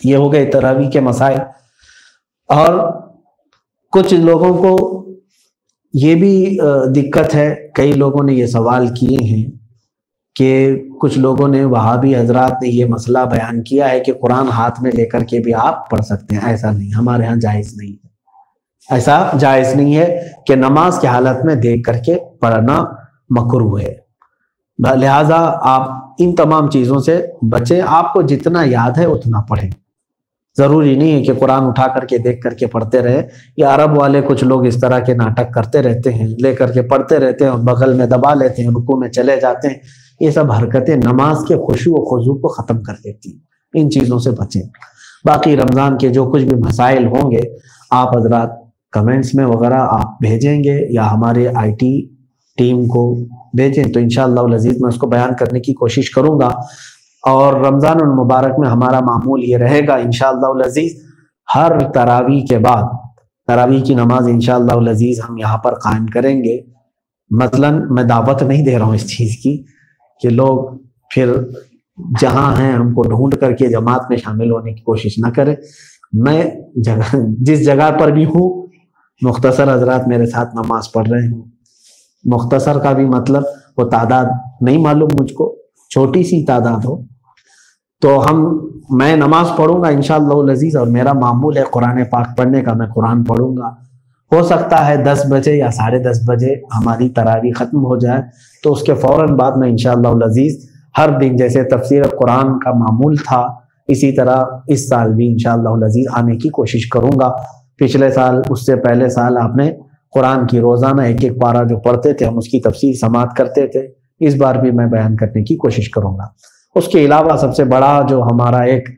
یہ ہو گئے تراویح کے مسائل۔ اور کچھ لوگوں کو یہ بھی دقت ہے، کئی لوگوں نے یہ سوال کیے ہیں کہ کچھ لوگوں نے وہابی حضرات نے یہ مسئلہ بیان کیا ہے کہ قرآن ہاتھ میں لے کر کے بھی آپ پڑھ سکتے ہیں۔ ایسا نہیں، ہمارے ہاں جائز نہیں ہے، ایسا جائز نہیں ہے کہ نماز کی حالت میں دیکھ کر کے پڑھنا مکروہ ہے۔ لہٰذا آپ ان تمام چیزوں سے بچیں، آپ کو جتنا یاد ہے اتنا پڑھیں۔ ضروری نہیں ہے کہ قرآن اٹھا کر کے دیکھ کر کے پڑھتے رہے، یا عرب والے کچھ لوگ اس طرح کے ناٹک کرتے رہتے ہیں، لے کر کے پڑھتے رہتے ہیں اور بغل میں دبا لیتے ہیں، رکوع میں چلے جاتے ہیں۔ یہ سب حرکتیں نماز کے خشوع و خضوع کو ختم کر دیتی ہیں، ان چیزوں سے بچیں۔ باقی رمضان کے جو کچھ بھی مسائل ہوں گے آپ حضرات کمنٹس میں وغیرہ آپ بھیجیں گے یا ہمارے آئی ٹی ٹیم کو بھیجیں تو انشاءاللہ العزیز میں اس کو بیان کرنے کی کوشش کروں گا۔ اور رمضان المبارک میں ہمارا معمول یہ رہے گا انشاءاللہ العزیز، ہر تراویح کے بعد تراویح کی نماز انشاءاللہ العزیز ہم یہاں پر قائم کریں گے۔ مثلا میں دعوت نہیں دے رہا ہوں اس چیز کی کہ لوگ پھر جہاں ہیں ہم کو ڈھونڈ کر کے جماعت میں شامل ہونے کی کوشش نہ کریں۔ میں جس جگہ پر بھی ہوں، مختصر حضرات میرے ساتھ نماز پڑھ رہے ہوں، مختصر کا بھی مطلب وہ تعداد نہیں معلوم مجھ کو، چھوٹی سی تعداد ہو تو میں نماز پڑھوں گا انشاءاللہ العزیز، اور میرا معمول ہے قرآن پاک پڑھنے کا، میں قرآن پڑھوں گا۔ ہو سکتا ہے 10 بجے یا 10:30 بجے ہماری تراویح ختم ہو جائے تو اس کے فوراً بعد میں انشاءاللہ العزیز ہر دن جیسے تفسیر قرآن کا معمول تھا اسی طرح اس سال بھی انشاءاللہ العزیز آنے کی کوشش کروں گا۔ پچھلے سال، اس سے پہلے سال آپ نے قرآن کی روزانہ 1 پارہ جو پڑھتے تھے ہم اس کی تفسیر سماعت کرتے تھے، اس بار بھی میں بیان کرنے کی کوشش کروں گا۔ اس کے علاوہ سب سے بڑا جو ہمارا ایک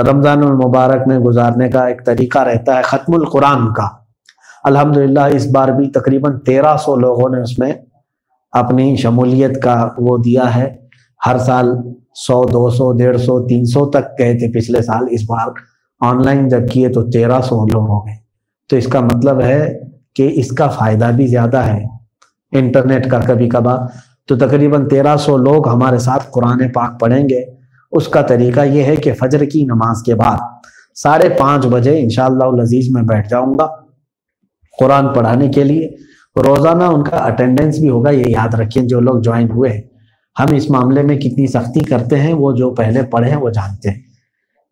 رمضان المبارک میں گزارنے کا ایک طریقہ رہتا ہے ختم القرآن کا۔ الحمدللہ اس بار بھی تقریباً 1300 لوگوں نے اس میں اپنی شمولیت کا وہ دیا ہے۔ ہر سال 100، 200، 150، 300 تک گئے تھے پچھلے سال، اس بار آن لائن جب کیے تو 1300 لوگ ہو گئے۔ تو اس کا مطلب ہے کہ اس کا فائدہ بھی زیادہ ہے انٹرنیٹ کا کبھی کبھار۔ تو تقریباً 1300 لوگ ہمارے ساتھ قرآن پاک پڑھیں گے۔ اس کا طریقہ یہ ہے کہ فجر کی نماز کے بعد 5:30 بجے انشاءاللہ العزیز میں بیٹھ جاؤں گا قرآن پڑھانے کے لیے۔ روزانہ ان کا اٹینڈنس بھی ہوگا، یہ یاد رکھیں جو لوگ جوائن ہوئے ہیں۔ ہم اس معاملے میں کتنی سختی کرتے ہیں وہ جو پہلے پڑھے ہیں وہ جانتے ہیں۔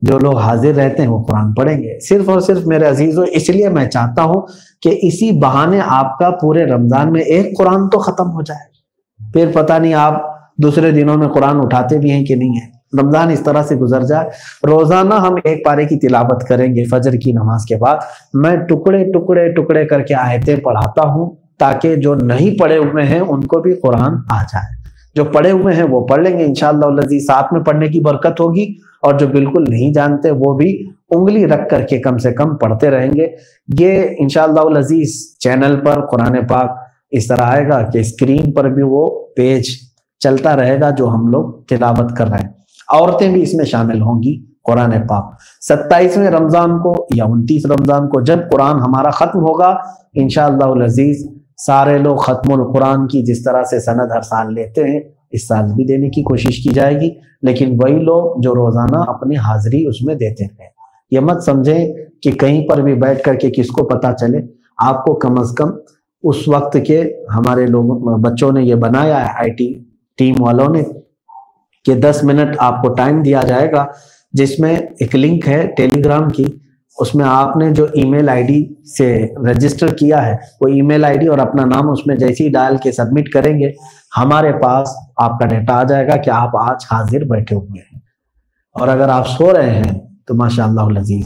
جو لوگ حاضر رہتے ہیں وہ قرآن پڑھیں گے۔ صرف اور صرف میرے عزیزوں اس لیے میں چاہتا ہوں کہ اسی بہانے آپ کا پورے رمضان میں ایک قرآن تو ختم ہو جائے، پھر پتہ نہیں آپ دوسرے دنوں میں قرآن اٹھاتے بھی ہیں کہ نہیں ہیں۔ رمضان اس طرح سے گزر جائے، روزانہ ہم 1 پارے کی تلاوت کریں گے فجر کی نماز کے بعد۔ میں ٹکڑے کر کے آیتیں پڑھاتا ہوں تاکہ جو نہیں پڑھے ہوئے ہیں ان کو بھی قرآن آ جائے، جو پڑھے ہوئے ہیں وہ پڑھ لیں گے انشاءاللہ العزیز، ساتھ میں پڑھنے کی برکت ہوگی، اور جو بالکل نہیں جانتے وہ بھی انگلی رکھ کر کے کم سے کم پڑھتے رہیں گے۔ یہ انشاءاللہ العزیز چینل پر قرآن پاک اس طرح آئے گا کہ اسکرین پر بھی وہ پیج چلتا رہے گا جو ہم لوگ تلاوت کر رہے ہیں۔ عورتیں بھی اس میں شامل ہوں گی قرآن پاک 27ویں رمضان کو یا 29 رمضان کو جب قرآن ہمارا ختم ہوگا انشاءاللہ العزیز سارے لوگ ختم القرآن کی جس طرح سے سند ہر سال لیتے ہیں اس سال بھی دینے کی کوشش کی جائے گی، لیکن وہی لوگ جو روزانہ اپنی حاضری اس میں دیتے ہیں۔ یہ مت سمجھیں کہ کہیں پر بھی بیٹھ کر کے کس کو پتہ چلے، آپ کو کم از کم اس وقت کے ہمارے لوگوں بچوں نے یہ بنایا ہے آئی ٹی ٹیم والوں نے کہ 10 منٹ آپ کو ٹائم دیا جائے گا جس میں ایک لنک ہے ٹیلی گرام کی، اس میں آپ نے جو ای میل آئی ڈی سے رجسٹر کیا ہے وہ ای میل آئی ڈی اور اپنا نام اس میں جیسے ہی ڈال کے سبمٹ کریں گے ہمارے پاس آپ کا ڈیٹا آ جائے گا کہ آپ آج حاضر بیٹھے ہوئے ہیں، اور اگر آپ سو رہے ہیں تو ماشاءاللہ العزیز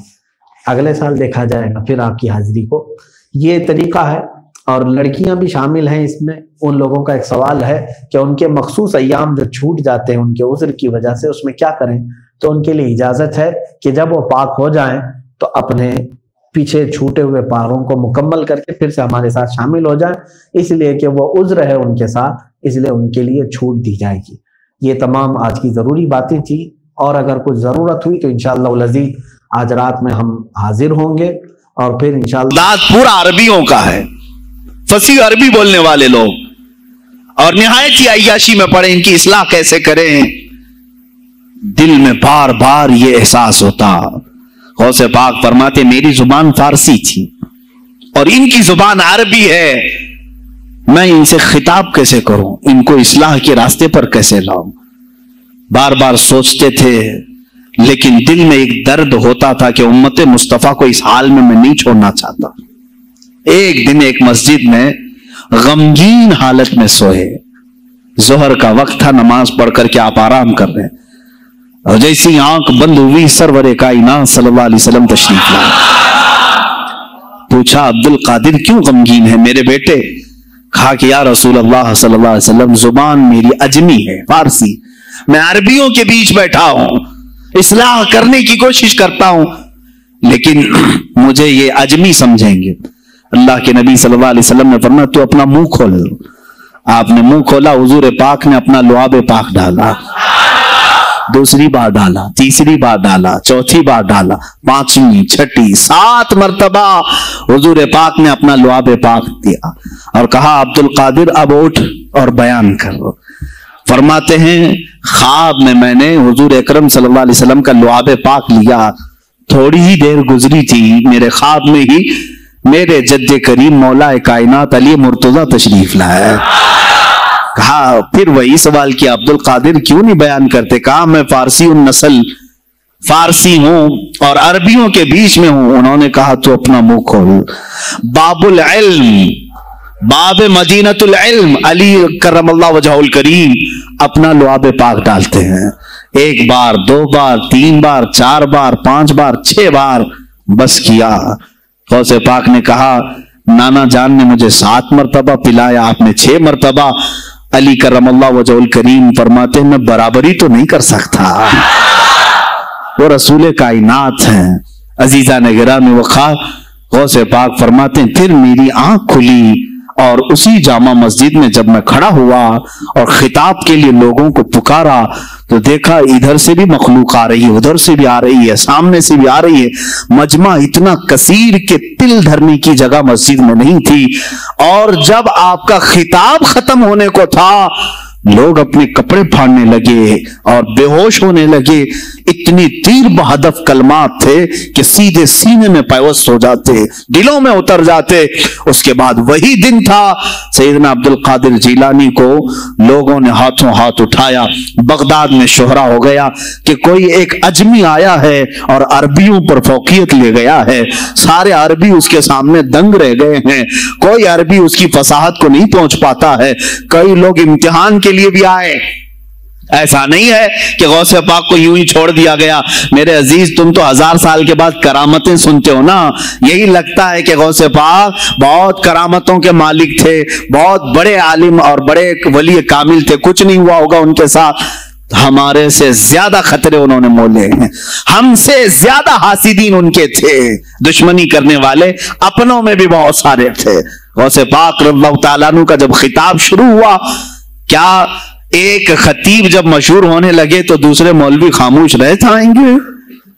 اگلے سال دیکھا جائے گا پھر آپ کی حاضری کو۔ یہ طریقہ ہے، اور لڑکیاں بھی شامل ہیں اس میں۔ ان لوگوں کا ایک سوال ہے کہ ان کے مخصوص ایام جو چھوٹ جاتے ہیں ان کے عذر کی وجہ سے اس میں کیا کریں، تو ان کے لیے اجازت ہے کہ جب وہ پاک ہو جائیں تو اپنے پیچھے چھوٹے ہوئے پاروں کو مکمل کر کے پھر سے ہمارے ساتھ شامل ہو جائیں، اس لیے کہ وہ عذر ہے ان کے ساتھ، اس لیے ان کے لیے چھوٹ دی جائے گی۔ یہ تمام آج کی ضروری باتیں تھیں، اور اگر کچھ ضرورت ہوئی تو انشاءاللہ العزیز آج رات میں ہم حاضر ہوں گے، اور پھر انشاءاللہ پورا عربیوں کا ہے، فصیح عربی بولنے والے لوگ، اور نہایت ہی عیاشی میں پڑے ان کی اصلاح کیسے کریں۔ دل میں بار بار یہ احساس ہوتا، غوث پاک فرماتے میری زبان فارسی تھی اور ان کی زبان عربی ہے، میں ان سے خطاب کیسے کروں، ان کو اصلاح کے راستے پر کیسے لاؤں۔ بار بار سوچتے تھے، لیکن دل میں ایک درد ہوتا تھا کہ امت مصطفیٰ کو اس حال میں نہیں چھوڑنا چاہتا۔ ایک دن ایک مسجد میں غمگین حالت میں سوئے، ظہر کا وقت تھا، نماز پڑھ کر کے آپ آرام کر رہے ہیں، اور جیسی آنکھ بند ہوئی سرور کائنات صلی اللہ علیہ وسلم تشریف لائے۔ پوچھا عبد القادر کیوں غمگین ہے میرے بیٹے؟ کہا کہ یا رسول اللہ صلی اللہ علیہ وسلم زبان میری اجمی ہے، فارسی، میں عربیوں کے بیچ بیٹھا ہوں، اصلاح کرنے کی کوشش کرتا ہوں، لیکن مجھے یہ اجمی سمجھیں گے۔ اللہ کے نبی صلی اللہ علیہ وسلم نے فرمایا تو اپنا منہ کھول۔ آپ نے منہ کھولا، حضور پاک نے اپنا لعاب پاک ڈالا، دوسری بار ڈالا، تیسری بار ڈالا، چوتھی بار ڈالا، پانچویں، چھٹی، 7 مرتبہ حضور پاک نے اپنا لعاب پاک دیا اور کہا عبد القادر اب اٹھ اور بیان کرو۔ فرماتے ہیں خواب میں نے حضور اکرم صلی اللہ علیہ وسلم کا لعاب پاک لیا، تھوڑی ہی دیر گزری تھی، میرے خواب میں ہی میرے جد کریم مولا کائنات علی مرتضی تشریف لائے۔ کہا پھر وہی سوال کیا عبد القادر کیوں نہیں بیان کرتے؟ کہا میں فارسی النسل، فارسی ہوں اور عربیوں کے بیچ میں ہوں۔ انہوں نے کہا تو اپنا منہ کھول۔ باب العلم، باب مدینۃ العلم، علی کرم اللہ وجہہ الکریم اپنا لعاب پاک ڈالتے ہیں، 1 بار 2 بار 3 بار 4 بار 5 بار 6 بار بس کیا۔ غوث پاک نے کہا نانا جان نے مجھے 7 مرتبہ پلایا، آپ نے 6 مرتبہ۔ علی کرم اللہ وجہ الکریم فرماتے ہیں میں برابری تو نہیں کر سکتا، وہ رسول کائنات ہیں۔ عزیزان گرامی وقار، غوث پاک فرماتے ہیں پھر میری آنکھ کھلی، اور اسی جامع مسجد میں جب میں کھڑا ہوا اور خطاب کے لیے لوگوں کو پکارا تو دیکھا ادھر سے بھی مخلوق آ رہی ہے، ادھر سے بھی آ رہی ہے، سامنے سے بھی آ رہی ہے، مجمع اتنا کثیر کہ تل دھرنے کی جگہ مسجد میں نہیں تھی۔ اور جب آپ کا خطاب ختم ہونے کو تھا لوگ اپنے کپڑے پھاڑنے لگے اور بے ہوش ہونے لگے، اتنی تیر بہدف کلمات تھے کہ سیدھے سینے میں پیوست ہو جاتے، دلوں میں اتر جاتے۔ اس کے بعد وہی دن تھا سیدنا عبد القادر جیلانی کو لوگوں نے ہاتھوں ہاتھ اٹھایا، بغداد میں شہرہ ہو گیا کہ کوئی ایک اجمی آیا ہے اور عربیوں پر فوقیت لے گیا ہے، سارے عربی اس کے سامنے دنگ رہ گئے ہیں، کوئی عربی اس کی فصاحت کو نہیں پہنچ پاتا ہے۔ کئی لوگ امتحان کے لیے بھی آئے، ایسا نہیں ہے کہ غوث پاک کو یوں ہی چھوڑ دیا گیا۔ میرے عزیز تم تو 1000 سال کے بعد کرامتیں سنتے ہو نا، یہی لگتا ہے کہ غوث پاک بہت کرامتوں کے مالک تھے، بہت بڑے عالم اور بڑے ولی کامل تھے، کچھ نہیں ہوا ہوگا ان کے ساتھ۔ ہمارے سے زیادہ خطرے انہوں نے مولے ہیں، ہم سے زیادہ حاسدین ان کے تھے، دشمنی کرنے والے اپنوں میں بھی بہت سارے تھے۔ غوث پاک رضی اللہ تعالیٰ عنہ کا جب خطاب شروع ہوا، کیا ایک خطیب جب مشہور ہونے لگے تو دوسرے مولوی خاموش رہ جائیں گے؟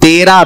13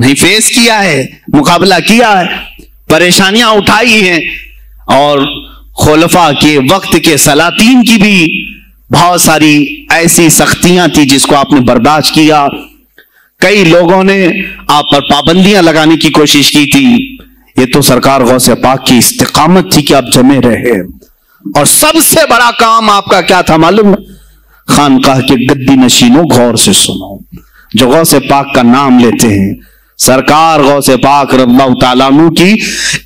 نہیں فیس کیا ہے, مقابلہ کیا ہے, پریشانیاں اٹھائی ہیں, اور خلفاء کے وقت کے سلاطین کی بھی بہت ساری ایسی سختیاں تھی جس کو آپ نے برداشت کیا. کئی لوگوں نے آپ پر پابندیاں لگانے کی کوشش کی تھی. یہ تو سرکار غوث پاک کی استقامت تھی کہ آپ جمے رہے. اور سب سے بڑا کام آپ کا کیا تھا معلوم؟ خانقاہ کے گدی نشینوں غور سے سنو, جو غوث پاک کا نام لیتے ہیں, سرکار غوث پاک رضی اللہ تعالیٰ عنہ کی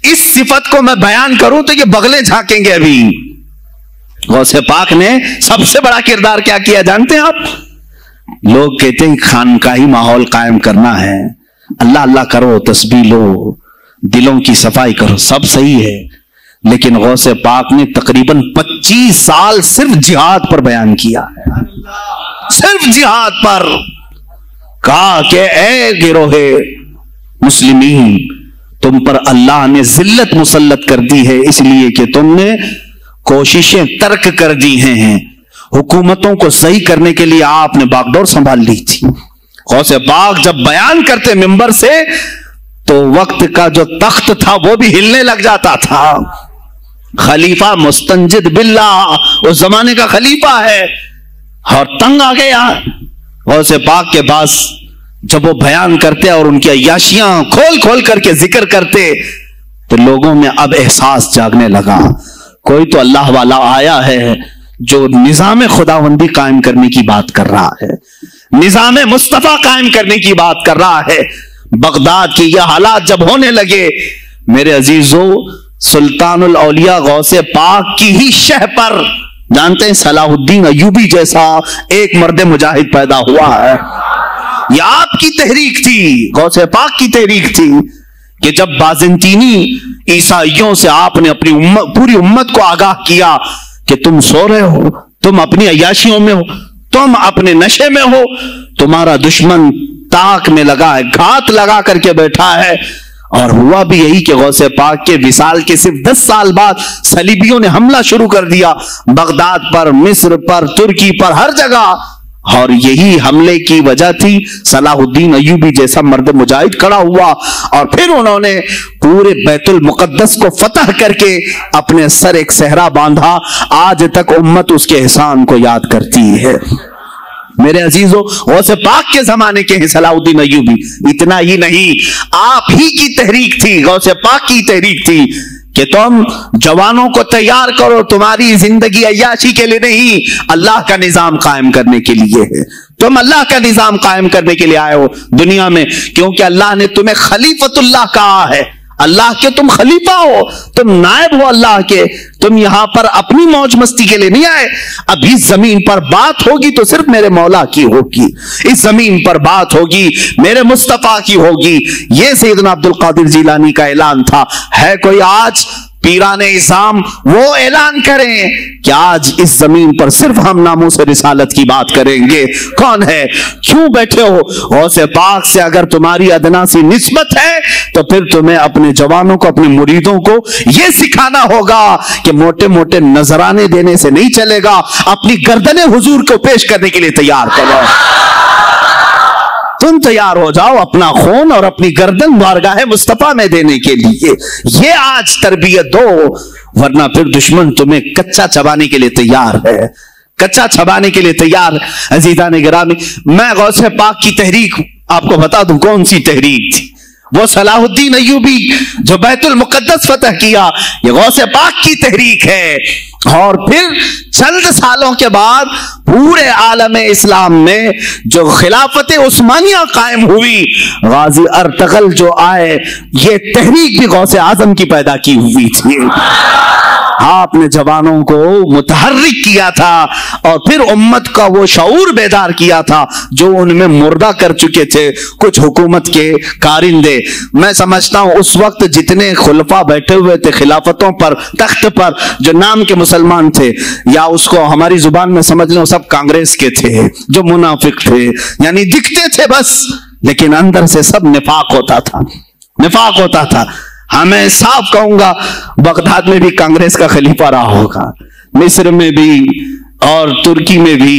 اس صفت کو میں بیان کروں تو یہ بغلیں جھانکیں گے. ابھی غوث پاک نے سب سے بڑا کردار کیا کیا جانتے ہیں آپ؟ لوگ کہتے ہیں خانقاہی ماحول قائم کرنا ہے, اللہ اللہ کرو, تسبیح لو, دلوں کی صفائی کرو, سب صحیح ہے, لیکن غوث پاک نے تقریباً 25 سال صرف جہاد پر بیان کیا ہے. صرف جہاد پر کہا کہ اے گروہ مسلمین, تم پر اللہ نے ذلت مسلط کر دی ہے اس لیے کہ تم نے کوششیں ترک کر دی ہیں. حکومتوں کو صحیح کرنے کے لیے آپ نے باغ ڈور سنبھال لی تھی. غوث پاک جب بیان کرتے منبر سے تو وقت کا جو تخت تھا وہ بھی ہلنے لگ جاتا تھا. خلیفہ مستنجد باللہ, اس زمانے کا خلیفہ ہے, اور تنگ آ گیا. غوث پاک کے پاس جب وہ بیان کرتے اور ان کی عیاشیاں کھول کھول کر کے ذکر کرتے تو لوگوں میں اب احساس جاگنے لگا, کوئی تو اللہ والا آیا ہے جو نظام خداوندی قائم کرنے کی بات کر رہا ہے, نظام مصطفیٰ قائم کرنے کی بات کر رہا ہے. بغداد کی یہ حالات جب ہونے لگے میرے عزیزو, سلطان الاولیاء غوث پاک کی ہی شہ پر جانتے ہیں صلاح الدین ایوبی جیسا ایک مرد مجاہد پیدا ہوا ہے. یہ آپ کی تحریک تھی, غوث پاک کی تحریک تھی کہ جب بازنطینی عیسائیوں سے آپ نے اپنی پوری امت کو آگاہ کیا کہ تم سو رہے ہو, تم اپنی عیاشیوں میں ہو, تم اپنے نشے میں ہو, تمہارا دشمن تاک میں لگا ہے, گھات لگا کر کے بیٹھا ہے. اور ہوا بھی یہی کہ غوث پاک کے وصال کے صرف 10 سال بعد صلیبیوں نے حملہ شروع کر دیا بغداد پر, مصر پر, ترکی پر, ہر جگہ. اور یہی حملے کی وجہ تھی صلاح الدین ایوبی جیسا مرد مجاہد کھڑا ہوا, اور پھر انہوں نے پورے بیت المقدس کو فتح کر کے اپنے سر ایک صحرا باندھا. آج تک امت اس کے احسان کو یاد کرتی ہے. میرے عزیزو, غوث پاک کے زمانے کے ہیں صلاح الدین ایوبی. اتنا ہی نہیں, آپ ہی کی تحریک تھی, غوث پاک کی تحریک تھی کہ تم جوانوں کو تیار کرو, تمہاری زندگی عیاشی کے لیے نہیں, اللہ کا نظام قائم کرنے کے لیے ہے. تم اللہ کا نظام قائم کرنے کے لیے آئے ہو دنیا میں, کیونکہ اللہ نے تمہیں خلیفۃ اللہ کہا ہے. اللہ کے تم خلیفہ ہو, تم نائب ہو اللہ کے. تم یہاں پر اپنی موج مستی کے لیے نہیں آئے. اب اس زمین پر بات ہوگی تو صرف میرے مولا کی ہوگی, اس زمین پر بات ہوگی میرے مصطفیٰ کی ہوگی. یہ سیدنا عبد القادر جیلانی کا اعلان تھا. ہے کوئی آج پیران اسلام وہ اعلان کریں کہ آج اس زمین پر صرف ہم ناموس رسالت کی بات کریں گے؟ کون ہے؟ کیوں بیٹھے ہو؟ غوث پاک سے اگر تمہاری ادنا سی نسبت ہے تو پھر تمہیں اپنے جوانوں کو, اپنے مریدوں کو یہ سکھانا ہوگا کہ موٹے موٹے نذرانے دینے سے نہیں چلے گا, اپنی گردنیں حضور کو پیش کرنے کے لیے تیار کرو. تم تیار ہو جاؤ اپنا خون اور اپنی گردن بارگاہ مصطفیٰ میں دینے کے لیے. یہ آج تربیت دو, ورنہ پھر دشمن تمہیں کچا چبانے کے لیے تیار ہے, کچا چبانے کے لیے تیار. عزیزان گرامی, میں غوث پاک کی تحریک آپ کو بتا دوں کون سی تحریک تھی. وہ صلاح الدین ایوبی جو بیت المقدس فتح کیا, یہ غوث پاک کی تحریک ہے. اور پھر چند سالوں کے بعد پورے عالم اسلام میں جو خلافت عثمانیہ قائم ہوئی, غازی ارطغرل جو آئے, یہ تحریک بھی غوث اعظم کی پیدا کی ہوئی تھی. آپ نے جوانوں کو متحرک کیا تھا اور پھر امت کا وہ شعور بیدار کیا تھا جو ان میں مردہ کر چکے تھے کچھ حکومت کے کارندے. میں سمجھتا ہوں اس وقت جتنے خلفاء بیٹھے ہوئے تھے خلافتوں پر, تخت پر, جو نام کے مسلمان تھے, یا اس کو ہماری زبان میں سمجھ لیں سب کانگریس کے تھے, جو منافق تھے, یعنی دکھتے تھے بس, لیکن اندر سے سب نفاق ہوتا تھا, نفاق ہوتا تھا. ہاں میں صاف کہوں گا, بغداد میں بھی کانگریس کا خلیفہ رہا ہوگا, مصر میں بھی اور ترکی میں بھی,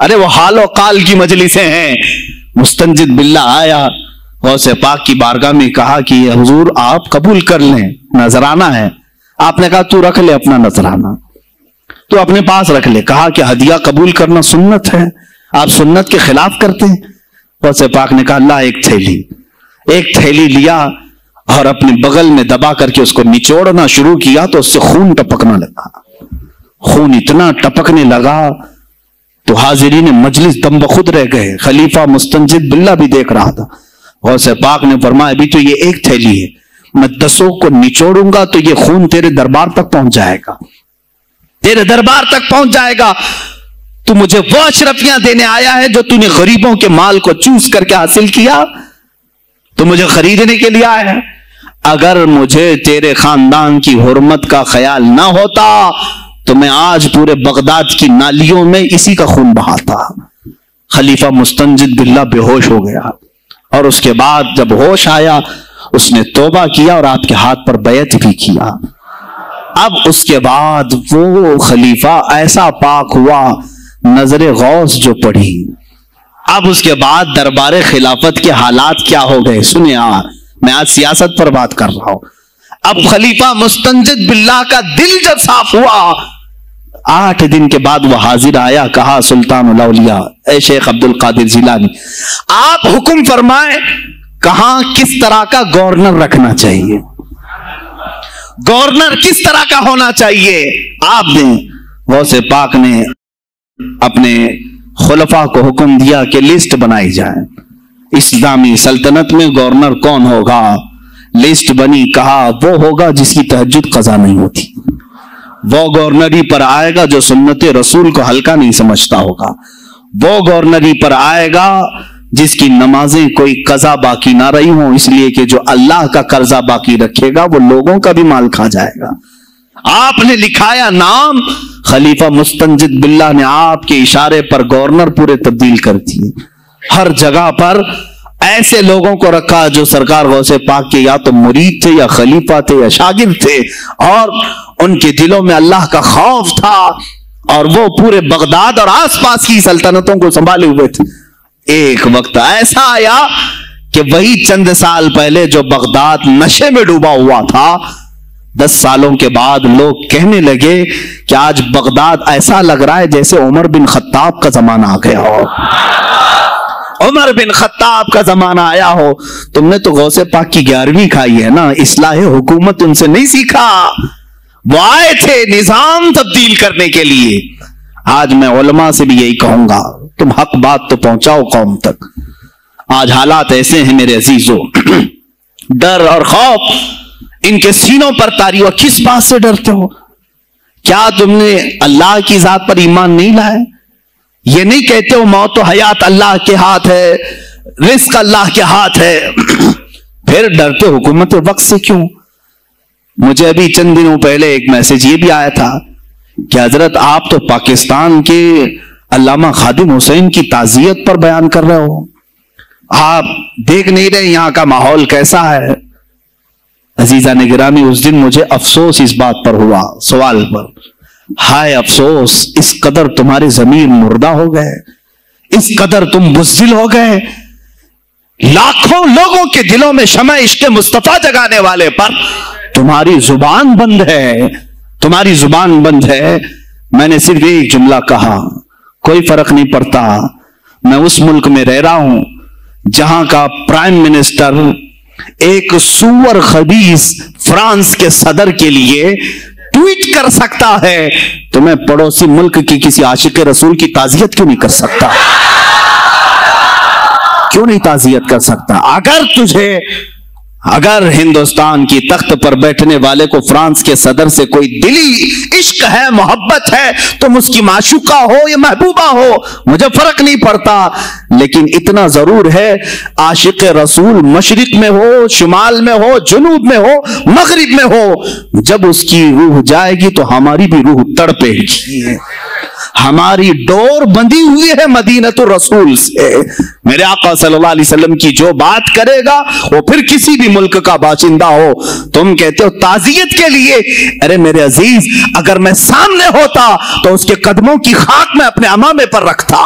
ارے وہ حال و قال کی مجلسیں ہیں. مستنجد باللہ آیا, غوث پاک کی بارگاہ میں کہا کہ حضور آپ قبول کر لیں, نذرانہ ہے. آپ نے کہا تو رکھ لے اپنا نذرانہ, تو اپنے پاس رکھ لے. کہا کہ ہدیہ قبول کرنا سنت ہے, آپ سنت کے خلاف کرتے ہیں. غوث پاک نے کہا اللہ ایک تھیلی لیا اور اپنے بغل میں دبا کر کے اس کو نچوڑنا شروع کیا تو اس سے خون ٹپکنا لگا. خون اتنا ٹپکنے لگا تو حاضرین مجلس دم بخود رہ گئے. خلیفہ مستنجد باللہ بھی دیکھ رہا تھا. غوث پاک نے فرمایا ابھی تو یہ ایک تھیلی ہے, میں 10 کو نچوڑوں گا تو یہ خون تیرے دربار تک پہنچ جائے گا, تیرے دربار تک پہنچ جائے گا. تو مجھے وہ اشرفیاں دینے آیا ہے جو تو نے غریبوں کے مال کو چوس کر کے حاصل کیا, تو مجھے خریدنے کے لیے آیا ہے. اگر مجھے تیرے خاندان کی حرمت کا خیال نہ ہوتا تو میں آج پورے بغداد کی نالیوں میں اسی کا خون بہاتا. خلیفہ مستنجد باللہ بے ہوش ہو گیا, اور اس کے بعد جب ہوش آیا اس نے توبہ کیا اور آپ کے ہاتھ پر بیعت بھی کیا. اب اس کے بعد وہ خلیفہ ایسا پاک ہوا, نظر غوث جو پڑھی. اب اس کے بعد دربار خلافت کے حالات کیا ہو گئے سنیں. میں آج سیاست پر بات کر رہا ہوں. اب خلیفہ مستنجد باللہ کا دل جب صاف ہوا, 8 دن کے بعد وہ حاضر آیا. کہا سلطان الاولیاء اے شیخ عبد القادر جیلانی, آپ حکم فرمائیں کہاں کس طرح کا گورنر رکھنا چاہیے, گورنر کس طرح کا ہونا چاہیے آپ نے. غوث پاک نے اپنے خلفاء کو حکم دیا کہ لسٹ بنائی جائے, اسلامی سلطنت میں گورنر کون ہوگا. لسٹ بنی. کہا وہ ہوگا جس کی تہجد قضا نہیں ہوتی, وہ گورنری پر آئے گا جو سنت رسول کو ہلکا نہیں سمجھتا ہوگا, وہ گورنری پر آئے گا جس کی نمازیں کوئی قضا باقی نہ رہی ہوں, اس لیے کہ جو اللہ کا قرضہ باقی رکھے گا وہ لوگوں کا بھی مال کھا جائے گا. آپ نے لکھایا نام, خلیفہ مستنجد باللہ نے آپ کے اشارے پر گورنر پورے تبدیل کر دیے. ہر جگہ پر ایسے لوگوں کو رکھا جو سرکار غوث پاک کے یا تو مرید تھے یا خلیفہ تھے یا شاگرد تھے, اور ان کے دلوں میں اللہ کا خوف تھا, اور وہ پورے بغداد اور آس پاس کی سلطنتوں کو سنبھالے ہوئے تھے. ایک وقت ایسا آیا کہ وہی چند سال پہلے جو بغداد نشے میں ڈوبا ہوا تھا, 10 سالوں کے بعد لوگ کہنے لگے کہ آج بغداد ایسا لگ رہا ہے جیسے عمر بن خطاب کا زمانہ آ گیا ہو, عمر بن خطاب کا زمانہ آیا ہو. تم نے تو غوث پاک کی 11ویں کھائی ہے نا, اصلاح حکومت ان سے نہیں سیکھا. وہ آئے تھے نظام تبدیل کرنے کے لیے. آج میں علماء سے بھی یہی کہوں گا, تم حق بات تو پہنچاؤ قوم تک. آج حالات ایسے ہیں میرے عزیزوں, ڈر اور خوف ان کے سینوں پر طاری ہوا. کس بات سے ڈرتے ہو؟ کیا تم نے اللہ کی ذات پر ایمان نہیں لائے؟ یہ نہیں کہتے ہو موت و حیات اللہ کے ہاتھ ہے, رزق اللہ کے ہاتھ ہے, پھر ڈرتے حکومت وقت سے کیوں؟ مجھے ابھی چند دنوں پہلے ایک میسج یہ بھی آیا تھا کہ حضرت آپ تو پاکستان کے علامہ خادم حسین کی تعزیت پر بیان کر رہے ہو, آپ دیکھ نہیں رہے یہاں کا ماحول کیسا ہے. عزیزان گرامی, اس دن مجھے افسوس اس بات پر ہوا, سوال پر, ہائے افسوس, اس قدر تمہارے ضمیر مردہ ہو گئے, اس قدر تم بزدل ہو گئے. لاکھوں لوگوں کے دلوں میں شمع عشق مصطفیٰ جگانے والے پر تمہاری زبان بند ہے, تمہاری زبان بند ہے. میں نے صرف ایک جملہ کہا, کوئی فرق نہیں پڑتا, میں اس ملک میں رہ رہا ہوں جہاں کا پرائم منسٹر ایک سور خبیث فرانس کے صدر کے لیے ٹویٹ کر سکتا ہے, تو میں پڑوسی ملک کی کسی عاشق رسول کی تعزیت کیوں نہیں کر سکتا؟ کیوں نہیں تعزیت کر سکتا؟ اگر ہندوستان کی تخت پر بیٹھنے والے کو فرانس کے صدر سے کوئی دلی عشق ہے, محبت ہے, تم اس کی معشوقہ ہو یا محبوبہ ہو, مجھے فرق نہیں پڑتا, لیکن اتنا ضرور ہے عاشق رسول مشرق میں ہو, شمال میں ہو, جنوب میں ہو, مغرب میں ہو, جب اس کی روح جائے گی تو ہماری بھی روح تڑپے گی. ہماری ڈور بندھی ہوئی ہے مدینۃ الرسول سے. میرے آقا صلی اللہ علیہ وسلم کی جو بات کرے گا وہ پھر کسی بھی ملک کا باشندہ ہو. تم کہتے ہو تعزیت کے لیے، ارے میرے عزیز اگر میں سامنے ہوتا تو اس کے قدموں کی خاک میں اپنے امامے پر رکھتا.